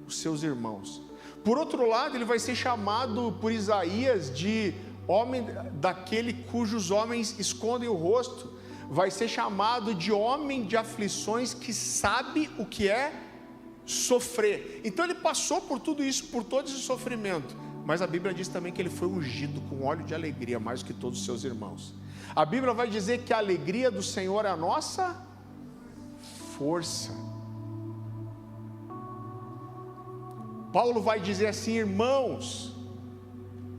os seus irmãos. Por outro lado, ele vai ser chamado por Isaías de homem daquele cujos homens escondem o rosto. Vai ser chamado de homem de aflições, que sabe o que é sofrer. Então ele passou por tudo isso, por todo esse sofrimento. Mas a Bíblia diz também que ele foi ungido com óleo de alegria mais do que todos os seus irmãos. A Bíblia vai dizer que a alegria do Senhor é a nossa força. Paulo vai dizer assim: irmãos,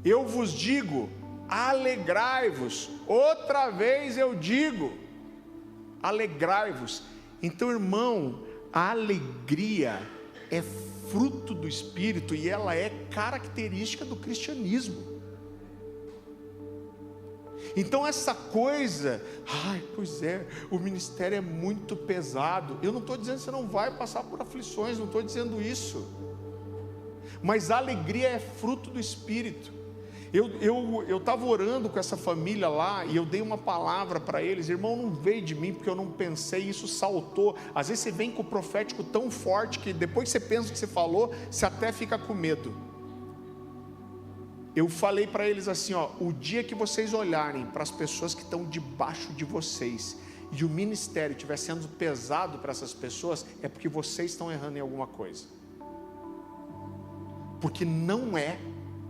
eu vos digo, alegrai-vos. Outra vez eu digo, alegrai-vos. Então, irmão, a alegria é fruto do Espírito e ela é característica do cristianismo. Então essa coisa, pois é, o ministério é muito pesado. Eu não estou dizendo que você não vai passar por aflições, não estou dizendo isso. Mas a alegria é fruto do Espírito. Eu estava orando com essa família lá e eu dei uma palavra para eles. Irmão, não veio de mim porque eu não pensei, isso saltou. Às vezes você vem com o profético tão forte que depois que você pensa o que você falou, você até fica com medo. Eu falei para eles assim, o dia que vocês olharem para as pessoas que estão debaixo de vocês e o ministério estiver sendo pesado para essas pessoas, é porque vocês estão errando em alguma coisa. Porque não é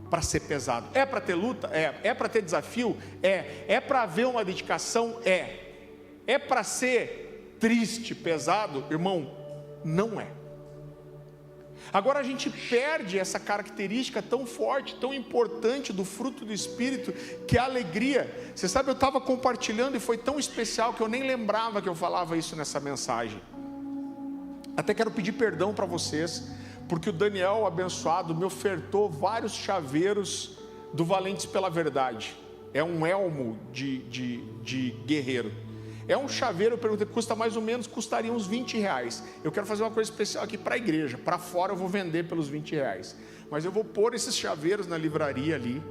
para ser pesado. É para ter luta? É para ter desafio? É para haver uma dedicação? É para ser triste, pesado? Irmão, não é. Agora a gente perde essa característica tão forte, tão importante do fruto do Espírito, que é a alegria. Você sabe, eu estava compartilhando e foi tão especial que eu nem lembrava que eu falava isso nessa mensagem. Até quero pedir perdão para vocês, porque o Daniel, abençoado, me ofertou vários chaveiros do Valentes pela Verdade. É um elmo de guerreiro. É um chaveiro, eu perguntei, custa mais ou menos, custaria uns R$20. Eu quero fazer uma coisa especial aqui para a igreja, para fora eu vou vender pelos R$20. Mas eu vou pôr esses chaveiros na livraria ali,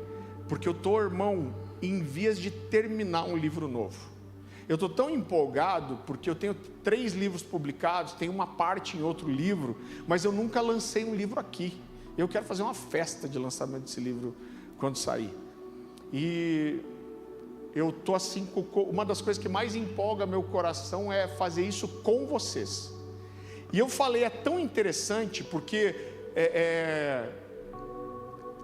porque eu estou, irmão, em vias de terminar um livro novo. Eu estou tão empolgado, porque eu tenho 3 livros publicados, tem uma parte em outro livro, mas eu nunca lancei um livro aqui. Eu quero fazer uma festa de lançamento desse livro quando sair. E eu estou assim, uma das coisas que mais empolga meu coração é fazer isso com vocês. E eu falei, é tão interessante, porque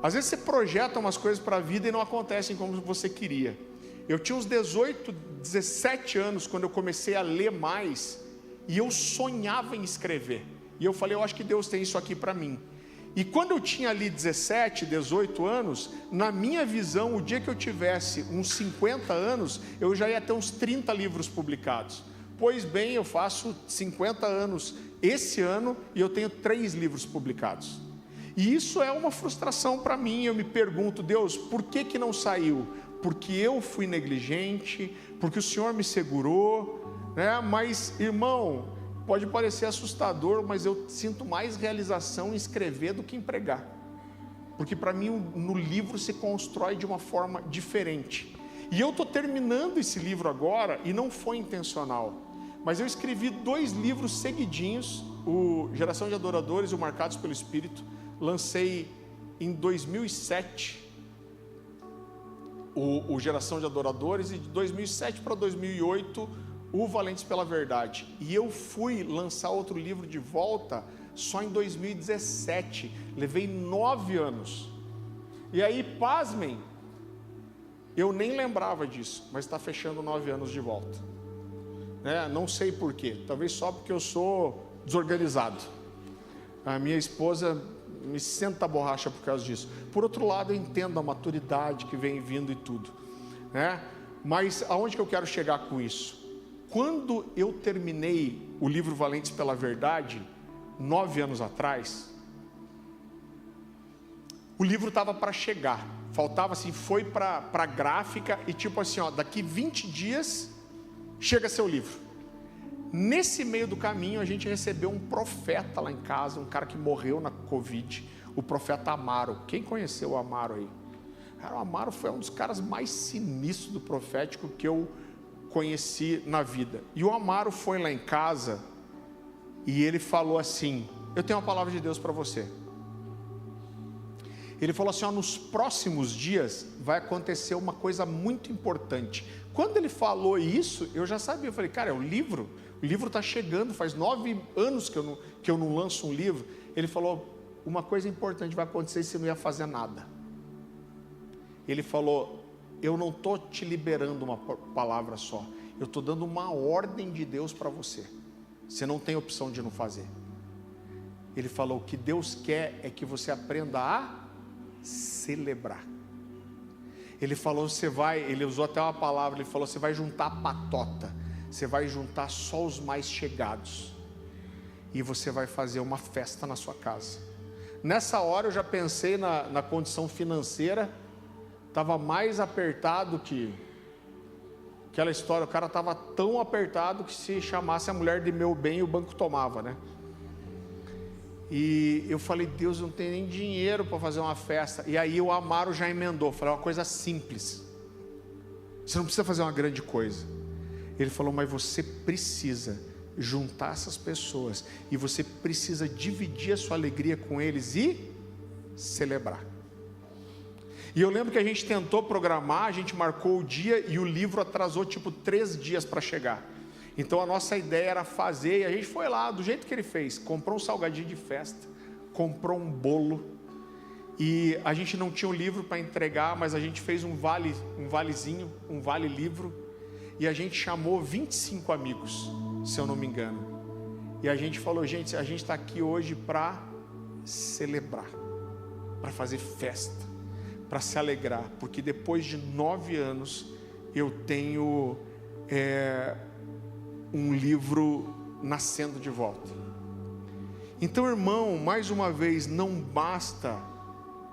às vezes você projeta umas coisas para a vida e não acontecem como você queria. Eu tinha uns 18, 17 anos quando eu comecei a ler mais, e eu sonhava em escrever. E eu falei, eu acho que Deus tem isso aqui para mim. E quando eu tinha ali 17, 18 anos, na minha visão, o dia que eu tivesse uns 50 anos, eu já ia ter uns 30 livros publicados. Pois bem, eu faço 50 anos esse ano e eu tenho 3 livros publicados. E isso é uma frustração para mim. Eu me pergunto, Deus, por que não saiu? Porque eu fui negligente, porque o Senhor me segurou, né? Mas, irmão, pode parecer assustador, mas eu sinto mais realização em escrever do que em pregar. Porque para mim no livro se constrói de uma forma diferente. E eu estou terminando esse livro agora e não foi intencional. Mas eu escrevi 2 livros seguidinhos, o Geração de Adoradores e o Marcados pelo Espírito. Lancei em 2007 o Geração de Adoradores e de 2007 para 2008 o Valentes pela Verdade. E eu fui lançar outro livro de volta só em 2017. Levei 9 anos. E aí, pasmem, eu nem lembrava disso, mas está fechando 9 anos de volta. Não sei porquê, talvez só porque eu sou desorganizado. A minha esposa me senta a borracha por causa disso. Por outro lado, eu entendo a maturidade que vem vindo e tudo, Mas aonde que eu quero chegar com isso? Quando eu terminei o livro Valentes pela Verdade, 9 anos atrás, o livro estava para chegar, faltava assim, foi para a gráfica e tipo assim, daqui 20 dias chega seu livro. Nesse meio do caminho a gente recebeu um profeta lá em casa, um cara que morreu na Covid, o profeta Amaro. Quem conheceu o Amaro aí? Cara, o Amaro foi um dos caras mais sinistros do profético que eu conheci na vida. E o Amaro foi lá em casa e ele falou assim, eu tenho uma palavra de Deus para você. Ele falou assim, nos próximos dias vai acontecer uma coisa muito importante. Quando ele falou isso, eu já sabia, eu falei, cara, é o livro está chegando, faz 9 anos que eu não lanço um livro. Ele falou, uma coisa importante vai acontecer e você não ia fazer nada. Ele falou, eu não estou te liberando uma palavra só, eu estou dando uma ordem de Deus para você. Você não tem opção de não fazer. Ele falou: o que Deus quer é que você aprenda a celebrar. Ele falou, ele usou até uma palavra, ele falou: você vai juntar a patota, você vai juntar só os mais chegados, e você vai fazer uma festa na sua casa. Nessa hora eu já pensei na condição financeira, estava mais apertado que aquela história, o cara estava tão apertado que se chamasse a mulher de meu bem, o banco tomava, né? E eu falei: Deus, não tem nem dinheiro para fazer uma festa. E aí o Amaro já emendou, falei: uma coisa simples, você não precisa fazer uma grande coisa. Ele falou: mas você precisa juntar essas pessoas, e você precisa dividir a sua alegria com eles e celebrar. E eu lembro que a gente tentou programar, a gente marcou o dia e o livro atrasou tipo 3 dias para chegar. Então a nossa ideia era fazer, e a gente foi lá do jeito que ele fez, comprou um salgadinho de festa, comprou um bolo, e a gente não tinha o livro para entregar, mas a gente fez um valezinho, um vale livro, e a gente chamou 25 amigos, se eu não me engano, e a gente falou: gente, a gente está aqui hoje para celebrar, para fazer festa, para se alegrar, porque depois de 9 anos eu tenho um livro nascendo de volta. Então, irmão, mais uma vez, não basta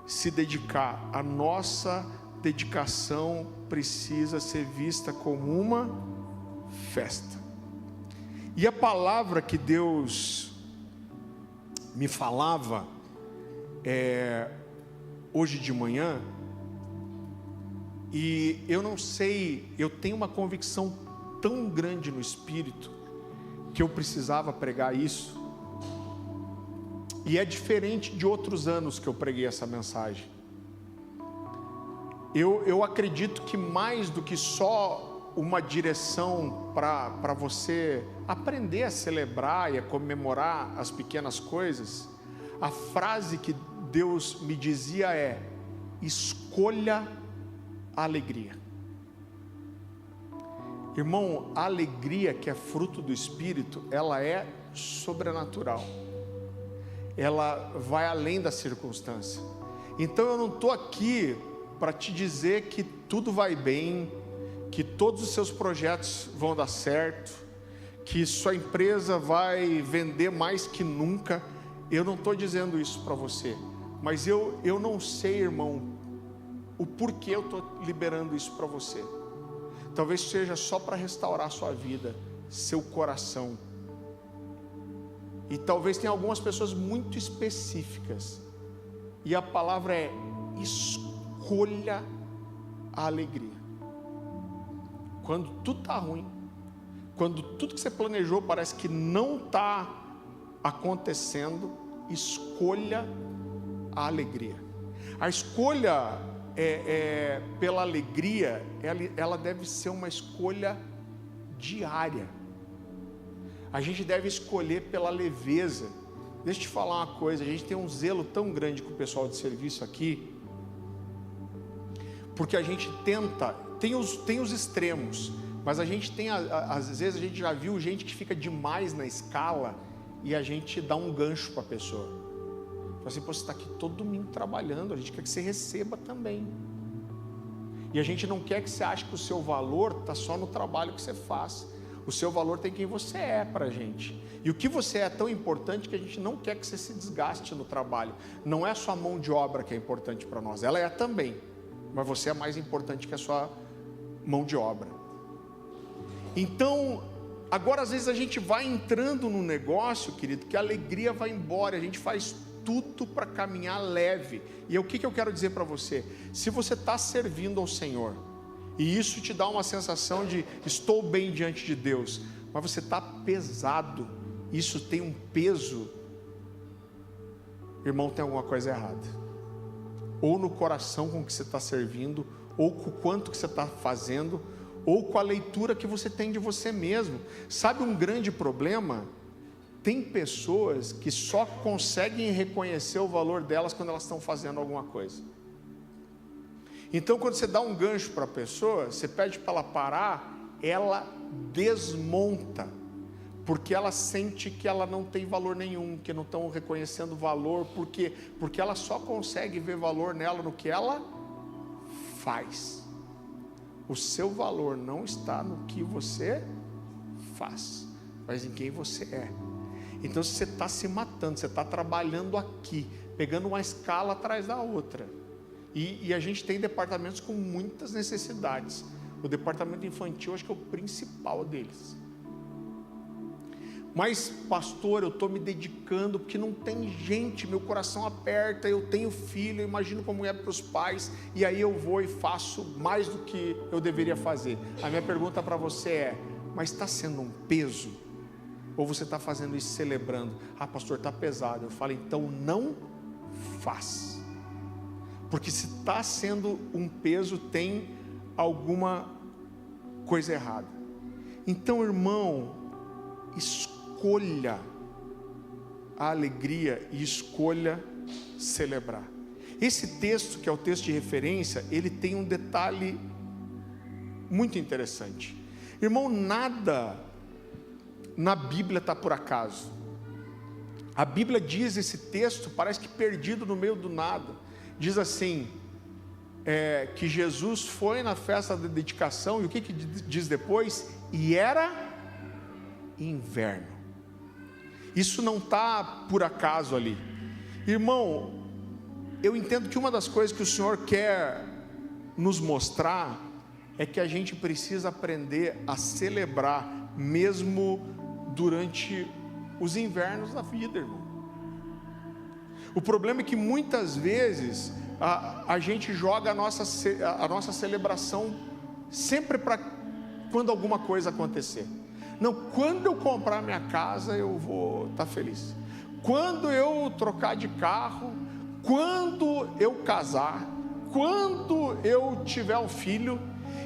se dedicar, a nossa dedicação precisa ser vista como uma festa. E a palavra que Deus me falava hoje de manhã, e eu não sei, eu tenho uma convicção tão grande no Espírito, que eu precisava pregar isso, e é diferente de outros anos que eu preguei essa mensagem. Eu acredito que mais do que só uma direção para você aprender a celebrar e a comemorar as pequenas coisas, a frase que Deus me dizia é: escolha a alegria. Irmão, a alegria que é fruto do Espírito, ela é sobrenatural, ela vai além da circunstância. Então eu não estou aqui para te dizer que tudo vai bem, que todos os seus projetos vão dar certo, que sua empresa vai vender mais que nunca. Eu não estou dizendo isso para você, mas eu não sei, irmão, o porquê eu estou liberando isso para você. Talvez seja só para restaurar a sua vida, seu coração. E talvez tenha algumas pessoas muito específicas. E a palavra é: escolha a alegria. Quando tudo está ruim, quando tudo que você planejou parece que não está acontecendo, escolha a alegria. A escolha pela alegria, ela deve ser uma escolha diária. A gente deve escolher pela leveza. Deixa eu te falar uma coisa, a gente tem um zelo tão grande com o pessoal de serviço aqui, porque a gente tenta, tem os extremos, mas a gente tem, às vezes a gente já viu gente que fica demais na escala, e a gente dá um gancho para a pessoa. Fala assim: pô, você está aqui todo domingo trabalhando, a gente quer que você receba também. E a gente não quer que você ache que o seu valor está só no trabalho que você faz. O seu valor tem quem você é para a gente. E o que você é tão importante que a gente não quer que você se desgaste no trabalho. Não é a sua mão de obra que é importante para nós, ela é também, mas você é mais importante que a sua mão de obra. Então, agora às vezes a gente vai entrando no negócio, querido, que a alegria vai embora, a gente faz tudo para caminhar leve. E o que eu quero dizer para você? Se você está servindo ao Senhor, e isso te dá uma sensação de estou bem diante de Deus, mas você está pesado, isso tem um peso, irmão, tem alguma coisa errada, ou no coração com que você está servindo, ou com o quanto que você está fazendo, ou com a leitura que você tem de você mesmo. Sabe um grande problema? Tem pessoas que só conseguem reconhecer o valor delas quando elas estão fazendo alguma coisa. Então, quando você dá um gancho para a pessoa, você pede para ela parar, ela desmonta, porque ela sente que ela não tem valor nenhum, que não estão reconhecendo valor, porque ela só consegue ver valor nela no que ela faz. O seu valor não está no que você faz, mas em quem você é. Então se você está se matando, você está trabalhando aqui, pegando uma escala atrás da outra, e a gente tem departamentos com muitas necessidades. O departamento infantil acho que é o principal deles. Mas pastor, eu estou me dedicando porque não tem gente, meu coração aperta, eu tenho filho, eu imagino como é para os pais, e aí eu vou e faço mais do que eu deveria fazer. A minha pergunta para você é: mas está sendo um peso? Ou você está fazendo isso celebrando? Ah, pastor, está pesado. Eu falo, então não faz, porque se está sendo um peso, tem alguma coisa errada. Então, irmão, escolha a alegria e escolha celebrar. Esse texto, que é o texto de referência, ele tem um detalhe muito interessante. Irmão, nada na Bíblia está por acaso. A Bíblia diz, esse texto parece que perdido no meio do nada, diz assim, que Jesus foi na festa da dedicação, e o que diz depois? E era inverno. Isso não está por acaso ali. Irmão, eu entendo que uma das coisas que o Senhor quer nos mostrar é que a gente precisa aprender a celebrar mesmo durante os invernos da vida, irmão. O problema é que muitas vezes a gente joga a nossa celebração sempre para quando alguma coisa acontecer. Não, quando eu comprar minha casa eu vou estar feliz, quando eu trocar de carro, quando eu casar, quando eu tiver um filho,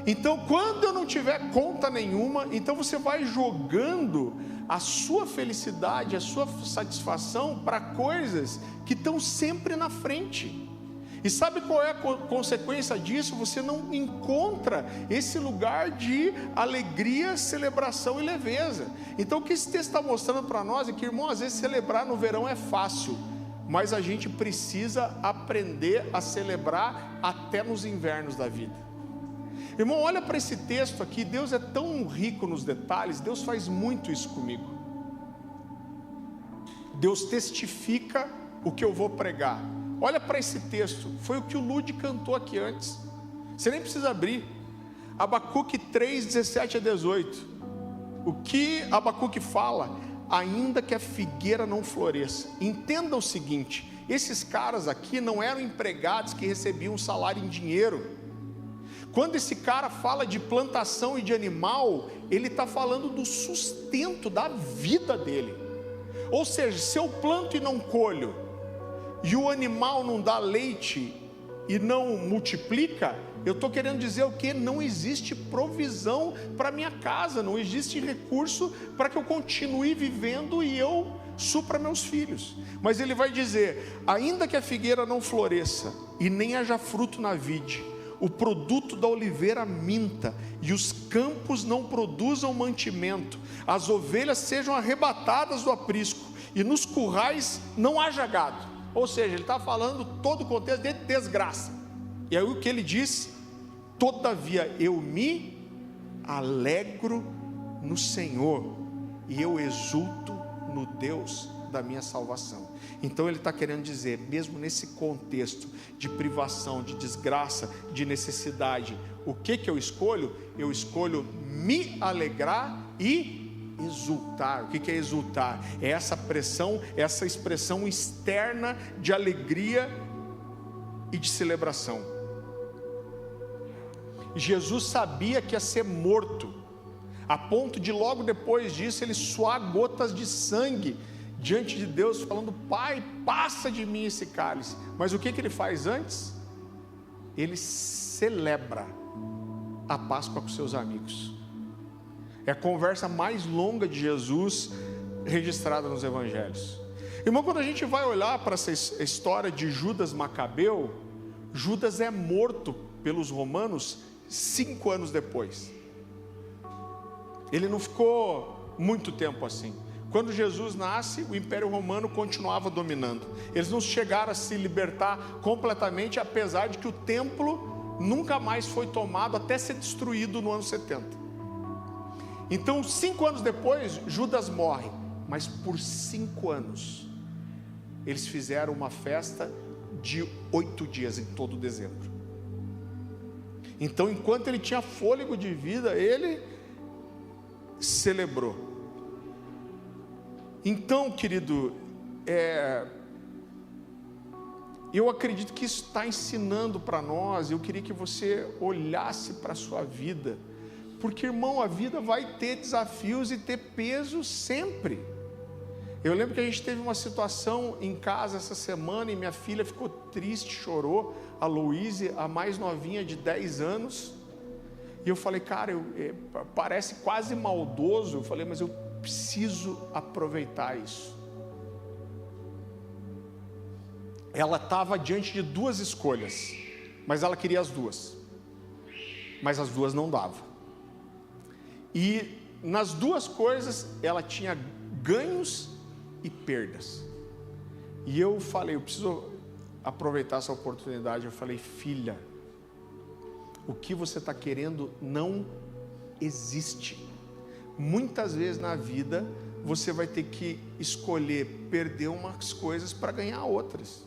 então quando eu não tiver conta nenhuma. Então você vai jogando a sua felicidade, a sua satisfação para coisas que estão sempre na frente. E sabe qual é a consequência disso? Você não encontra esse lugar de alegria, celebração e leveza. Então o que esse texto está mostrando para nós é que, irmão, às vezes celebrar no verão é fácil, mas a gente precisa aprender a celebrar até nos invernos da vida. Irmão, olha para esse texto aqui. Deus é tão rico nos detalhes. Deus faz muito isso comigo. Deus testifica o que eu vou pregar. Olha para esse texto, foi o que o Lud cantou aqui antes, você nem precisa abrir. Abacuque 3, 17 a 18. O que Abacuque fala? Ainda que a figueira não floresça. Entenda o seguinte: esses caras aqui não eram empregados que recebiam um salário em dinheiro. Quando esse cara fala de plantação e de animal, ele está falando do sustento da vida dele. Ou seja, se eu planto e não colho, e o animal não dá leite e não multiplica, eu estou querendo dizer o que? Não existe provisão para minha casa, não existe recurso para que eu continue vivendo e eu supra meus filhos. Mas ele vai dizer: ainda que a figueira não floresça e nem haja fruto na vide, o produto da oliveira minta e os campos não produzam mantimento, as ovelhas sejam arrebatadas do aprisco e nos currais não haja gado. Ou seja, ele está falando todo o contexto de desgraça. E aí o que ele diz? Todavia eu me alegro no Senhor e eu exulto no Deus da minha salvação. Então ele está querendo dizer, mesmo nesse contexto de privação, de desgraça, de necessidade, o que eu escolho? Eu escolho me alegrar e exultar. O que é exultar? É essa pressão, essa expressão externa de alegria e de celebração. Jesus sabia que ia ser morto, a ponto de logo depois disso ele suar gotas de sangue diante de Deus, falando: Pai, passa de mim esse cálice. Mas o que ele faz antes? Ele celebra a Páscoa com seus amigos. É a conversa mais longa de Jesus registrada nos evangelhos. Irmão, quando a gente vai olhar para essa história de Judas Macabeu, Judas é morto pelos romanos 5 anos depois. Ele não ficou muito tempo assim. Quando Jesus nasce, o Império Romano continuava dominando. Eles não chegaram a se libertar completamente, apesar de que o templo nunca mais foi tomado até ser destruído no ano 70. Então, 5 anos depois, Judas morre. Mas por 5 anos, eles fizeram uma festa de 8 dias em todo dezembro. Então, enquanto ele tinha fôlego de vida, ele celebrou. Então, querido, eu acredito que isso está ensinando para nós. Eu queria que você olhasse para a sua vida, porque, irmão, a vida vai ter desafios e ter peso sempre. Eu lembro que a gente teve uma situação em casa essa semana e minha filha ficou triste, chorou, a Louise, a mais novinha de 10 anos, e eu falei, cara, parece quase maldoso, eu falei, mas eu preciso aproveitar isso. Ela estava diante de 2 escolhas, mas ela queria as 2, mas as 2 não davam, e nas 2 coisas ela tinha ganhos e perdas, e eu falei, eu preciso aproveitar essa oportunidade. Eu falei, filha, o que você está querendo não existe. Muitas vezes na vida você vai ter que escolher perder umas coisas para ganhar outras.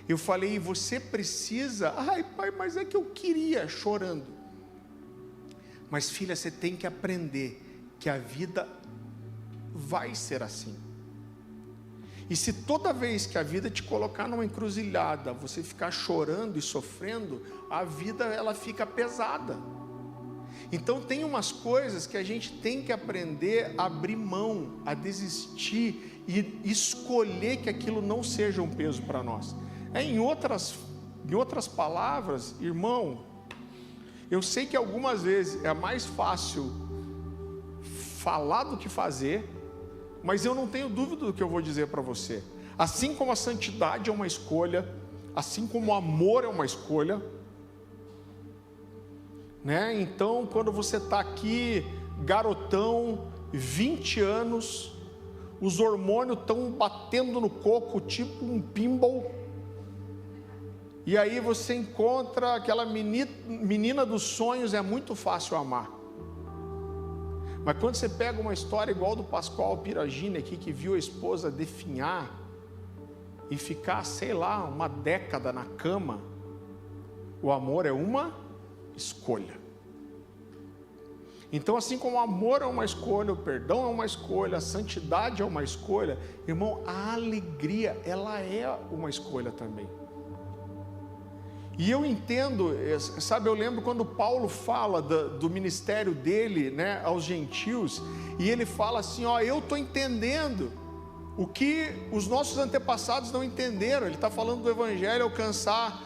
Eu falei, e você precisa, ai pai, mas é que eu queria, chorando. Mas filha, você tem que aprender que a vida vai ser assim. E se toda vez que a vida te colocar numa encruzilhada, você ficar chorando e sofrendo, a vida ela fica pesada. Então tem umas coisas que a gente tem que aprender a abrir mão, a desistir e escolher que aquilo não seja um peso para nós. Em outras palavras, irmão, eu sei que algumas vezes é mais fácil falar do que fazer, mas eu não tenho dúvida do que eu vou dizer para você. Assim como a santidade é uma escolha, assim como o amor é uma escolha, né? Então, quando você está aqui, garotão, 20 anos, os hormônios estão batendo no coco, tipo um pinball, e aí você encontra aquela menina dos sonhos, é muito fácil amar. Mas quando você pega uma história igual do Pascoal Piragini aqui, que viu a esposa definhar e ficar, sei lá, uma década na cama, o amor é uma escolha. Então, assim como o amor é uma escolha, o perdão é uma escolha, a santidade é uma escolha, irmão, a alegria, ela é uma escolha também. E eu entendo, sabe, eu lembro quando Paulo fala do ministério dele, né, aos gentios, e ele fala assim, ó, eu estou entendendo o que os nossos antepassados não entenderam. Ele está falando do evangelho alcançar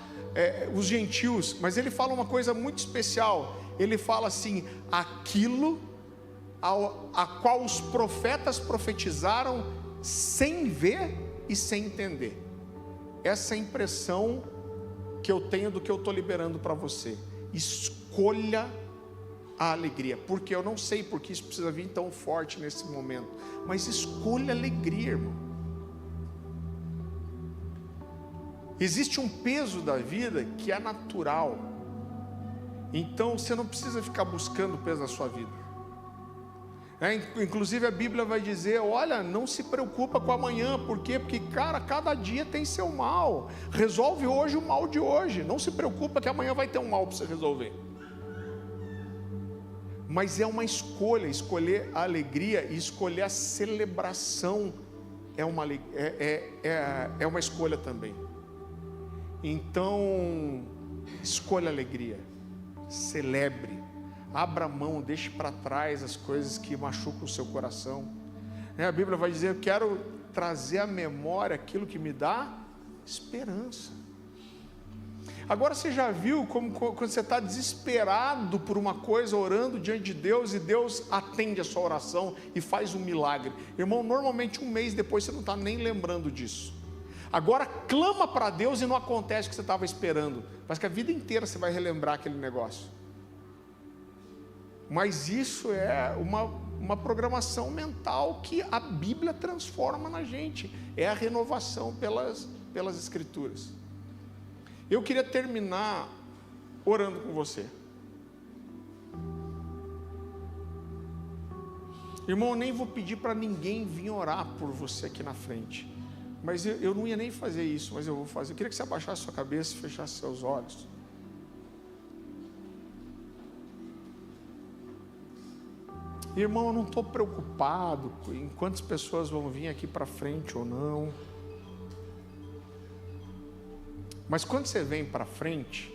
os gentios, mas ele fala uma coisa muito especial. Ele fala assim, aquilo a qual os profetas profetizaram sem ver e sem entender. Essa é a impressão que eu tenho do que eu estou liberando para você. Escolha a alegria, porque eu não sei porque isso precisa vir tão forte nesse momento, mas escolha a alegria, irmão. Existe um peso da vida que é natural, então você não precisa ficar buscando o peso da sua vida. Inclusive a Bíblia vai dizer, olha, não se preocupa com amanhã. Por quê? Porque, cara, cada dia tem seu mal. Resolve hoje o mal de hoje. Não se preocupa que amanhã vai ter um mal para você resolver. Mas é uma escolha, escolher a alegria e escolher a celebração é uma escolha também. Então, escolha a alegria, celebre. Abra mão, deixe para trás as coisas que machucam o seu coração. A Bíblia vai dizer, eu quero trazer à memória aquilo que me dá esperança. Agora você já viu como quando você está desesperado por uma coisa, orando diante de Deus, e Deus atende a sua oração e faz um milagre. Irmão, normalmente um mês depois você não está nem lembrando disso. Agora clama para Deus e não acontece o que você estava esperando, mas que a vida inteira você vai relembrar aquele negócio. Mas isso é uma programação mental que a Bíblia transforma na gente. É a renovação pelas Escrituras. Eu queria terminar orando com você. Irmão, eu nem vou pedir para ninguém vir orar por você aqui na frente. Mas eu não ia nem fazer isso, mas eu vou fazer. Eu queria que você abaixasse sua cabeça e fechasse seus olhos. Irmão, eu não estou preocupado em quantas pessoas vão vir aqui para frente ou não. Mas quando você vem para frente,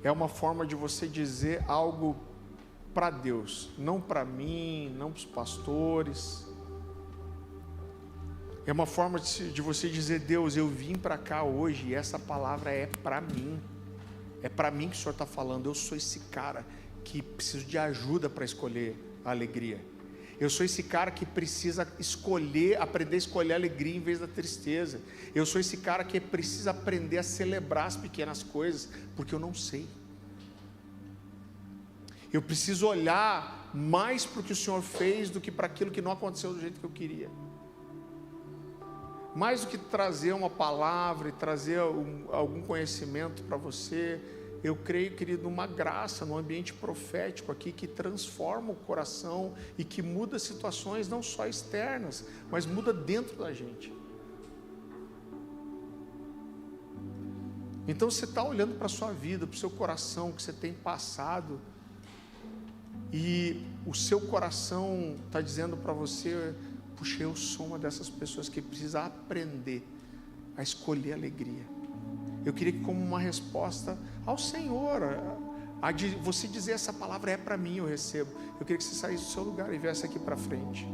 é uma forma de você dizer algo para Deus, não para mim, não para os pastores. É uma forma de você dizer: Deus, eu vim para cá hoje e essa palavra é para mim. É para mim que o Senhor está falando. Eu sou esse cara que preciso de ajuda para escolher a alegria. Eu sou esse cara que precisa aprender a escolher a alegria em vez da tristeza. Eu sou esse cara que precisa aprender a celebrar as pequenas coisas, porque eu não sei. Eu preciso olhar mais para o que o Senhor fez do que para aquilo que não aconteceu do jeito que eu queria. Mais do que trazer uma palavra e trazer algum conhecimento para você, eu creio, querido, numa graça, num ambiente profético aqui que transforma o coração e que muda situações não só externas, mas muda dentro da gente. Então você está olhando para a sua vida, para o seu coração, que você tem passado, e o seu coração está dizendo para você: puxa, eu sou uma dessas pessoas que precisa aprender a escolher alegria. Eu queria que, como uma resposta ao Senhor, você dizer: essa palavra é para mim, eu recebo. Eu queria que você saísse do seu lugar e viesse aqui para frente.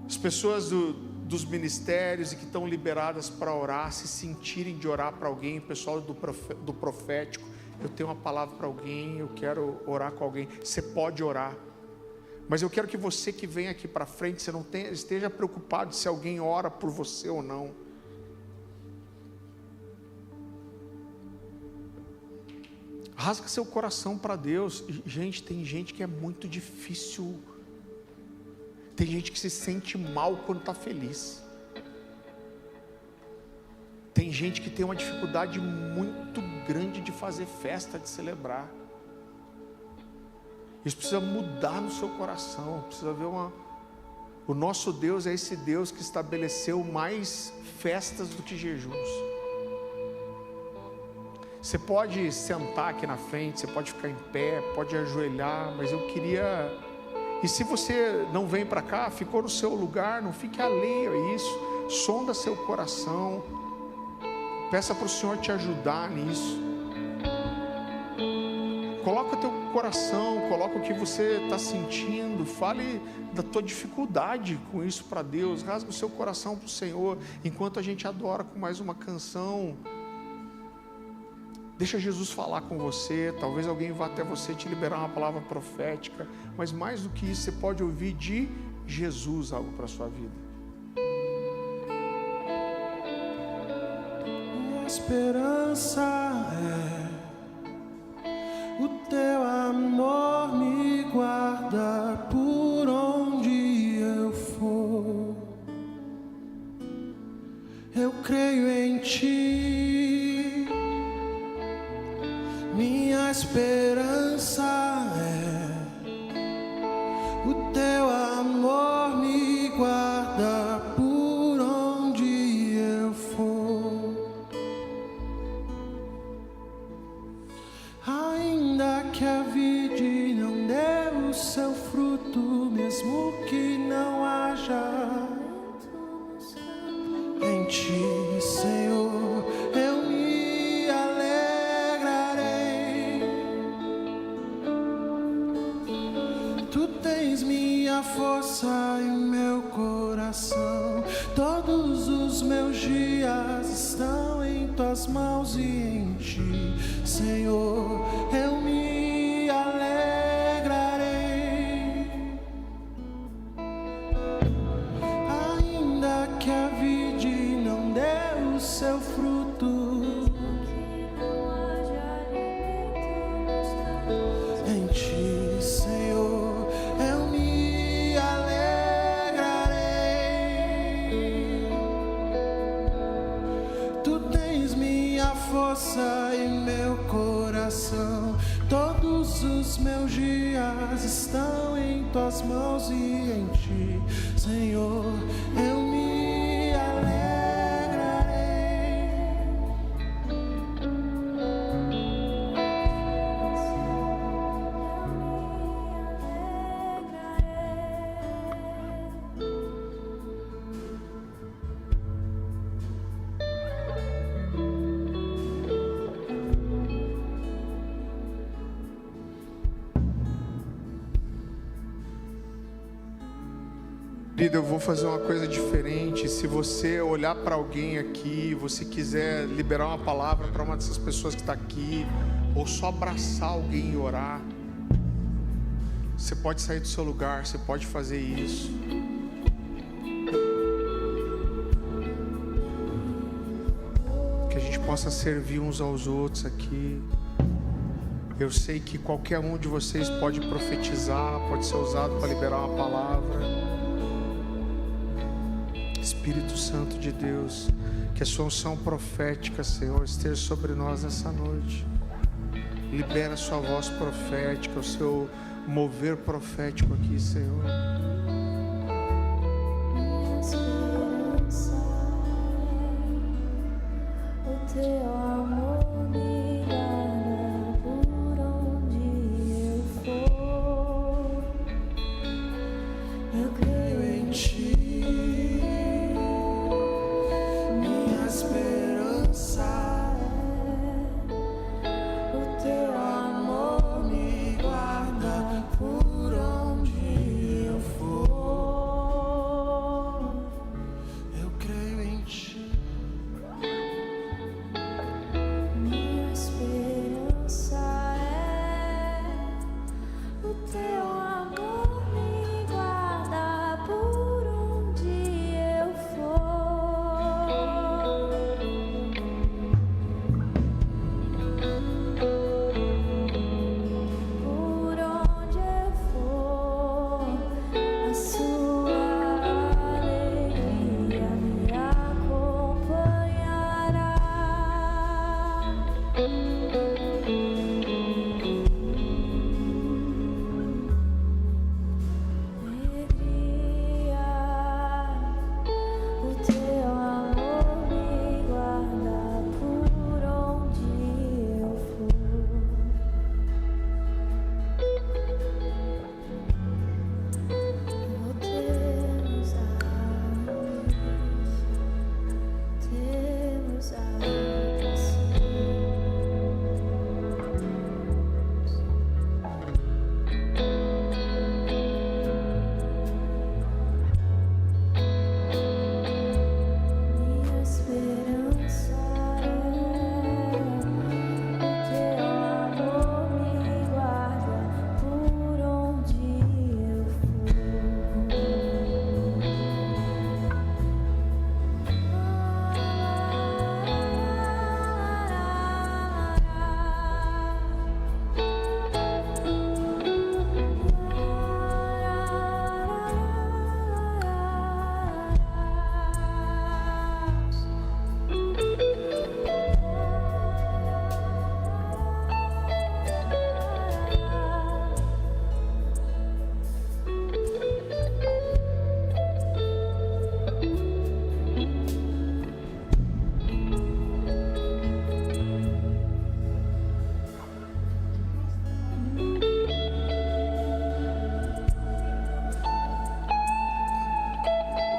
As pessoas dos ministérios e que estão liberadas para orar, se sentirem de orar para alguém, o pessoal do profético, eu tenho uma palavra para alguém, eu quero orar com alguém, você pode orar. Mas eu quero que você que vem aqui para frente, você não esteja preocupado se alguém ora por você ou não. Rasga seu coração para Deus. Gente, tem gente que é muito difícil. Tem gente que se sente mal quando está feliz. Tem gente que tem uma dificuldade muito grande de fazer festa, de celebrar. Isso precisa mudar no seu coração. Precisa ver o nosso Deus é esse Deus que estabeleceu mais festas do que jejuns. Você pode sentar aqui na frente, você pode ficar em pé, pode ajoelhar, mas eu queria... E se você não vem para cá, ficou no seu lugar, não fique alheio a isso. Sonda seu coração. Peça para o Senhor te ajudar nisso. Coloca o teu coração, coloca o que você está sentindo, fale da tua dificuldade com isso para Deus, rasga o seu coração para o Senhor, enquanto a gente adora com mais uma canção. Deixa Jesus falar com você, talvez alguém vá até você te liberar uma palavra profética, mas mais do que isso, você pode ouvir de Jesus algo para a sua vida. Minha esperança o teu amor me guarda por onde eu for. Eu creio em ti. Minha esperança o teu amor me guarda por onde eu for. Ainda que a vide não dê o seu fruto, mesmo que não haja em ti, Senhor, eu me alegrarei. Tu tens minha força e meu coração, todos os meus dias estão em tuas mãos e em ti, Senhor, eu me alegrarei. Ainda que a vide não dê o seu fruto, em ti, Senhor, eu força e meu coração. Todos os meus dias estão em tuas mãos e em ti, Senhor, eu me alegrarei. Querido, eu vou fazer uma coisa diferente. Se você olhar para alguém aqui, você quiser liberar uma palavra para uma dessas pessoas que está aqui, ou só abraçar alguém e orar, você pode sair do seu lugar, você pode fazer isso. Que a gente possa servir uns aos outros aqui. Eu sei que qualquer um de vocês pode profetizar, pode ser usado para liberar uma palavra. Espírito Santo de Deus, que a sua unção profética, Senhor, esteja sobre nós nessa noite. Libera a sua voz profética, o seu mover profético aqui, Senhor. Minha esperança, o teu amor me guarda por onde eu for. Eu creio em ti.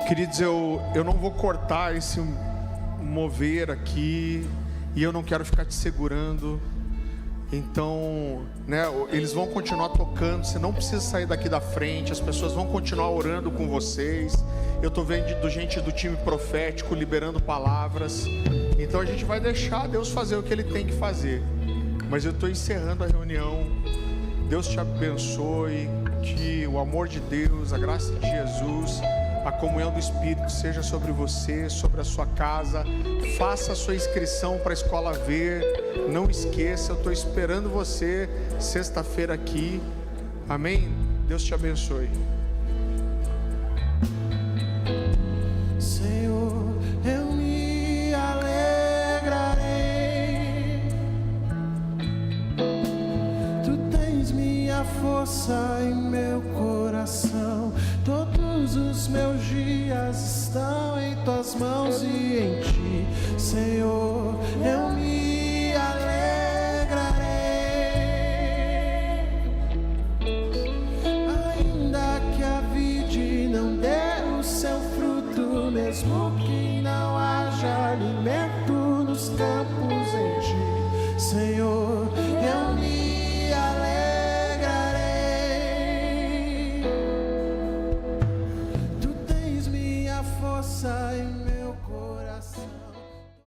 Queridos, eu não vou cortar esse mover aqui, e eu não quero ficar te segurando. Então, né, eles vão continuar tocando, você não precisa sair daqui da frente, as pessoas vão continuar orando com vocês. Eu estou vendo gente do time profético liberando palavras. Então a gente vai deixar Deus fazer o que Ele tem que fazer. Mas eu estou encerrando a reunião. Deus te abençoe, que o amor de Deus, a graça de Jesus, a comunhão do Espírito seja sobre você, sobre a sua casa. Faça a sua inscrição para a Escola Ver. Não esqueça, eu estou esperando você sexta-feira aqui. Amém? Deus te abençoe. Senhor, eu me alegrarei força em meu coração. Todos os meus dias estão em tuas mãos e em ti, Senhor, eu me alegrarei. Ainda que a vide não dê o seu fruto, mesmo que não haja alimento nos campos em ti, Senhor,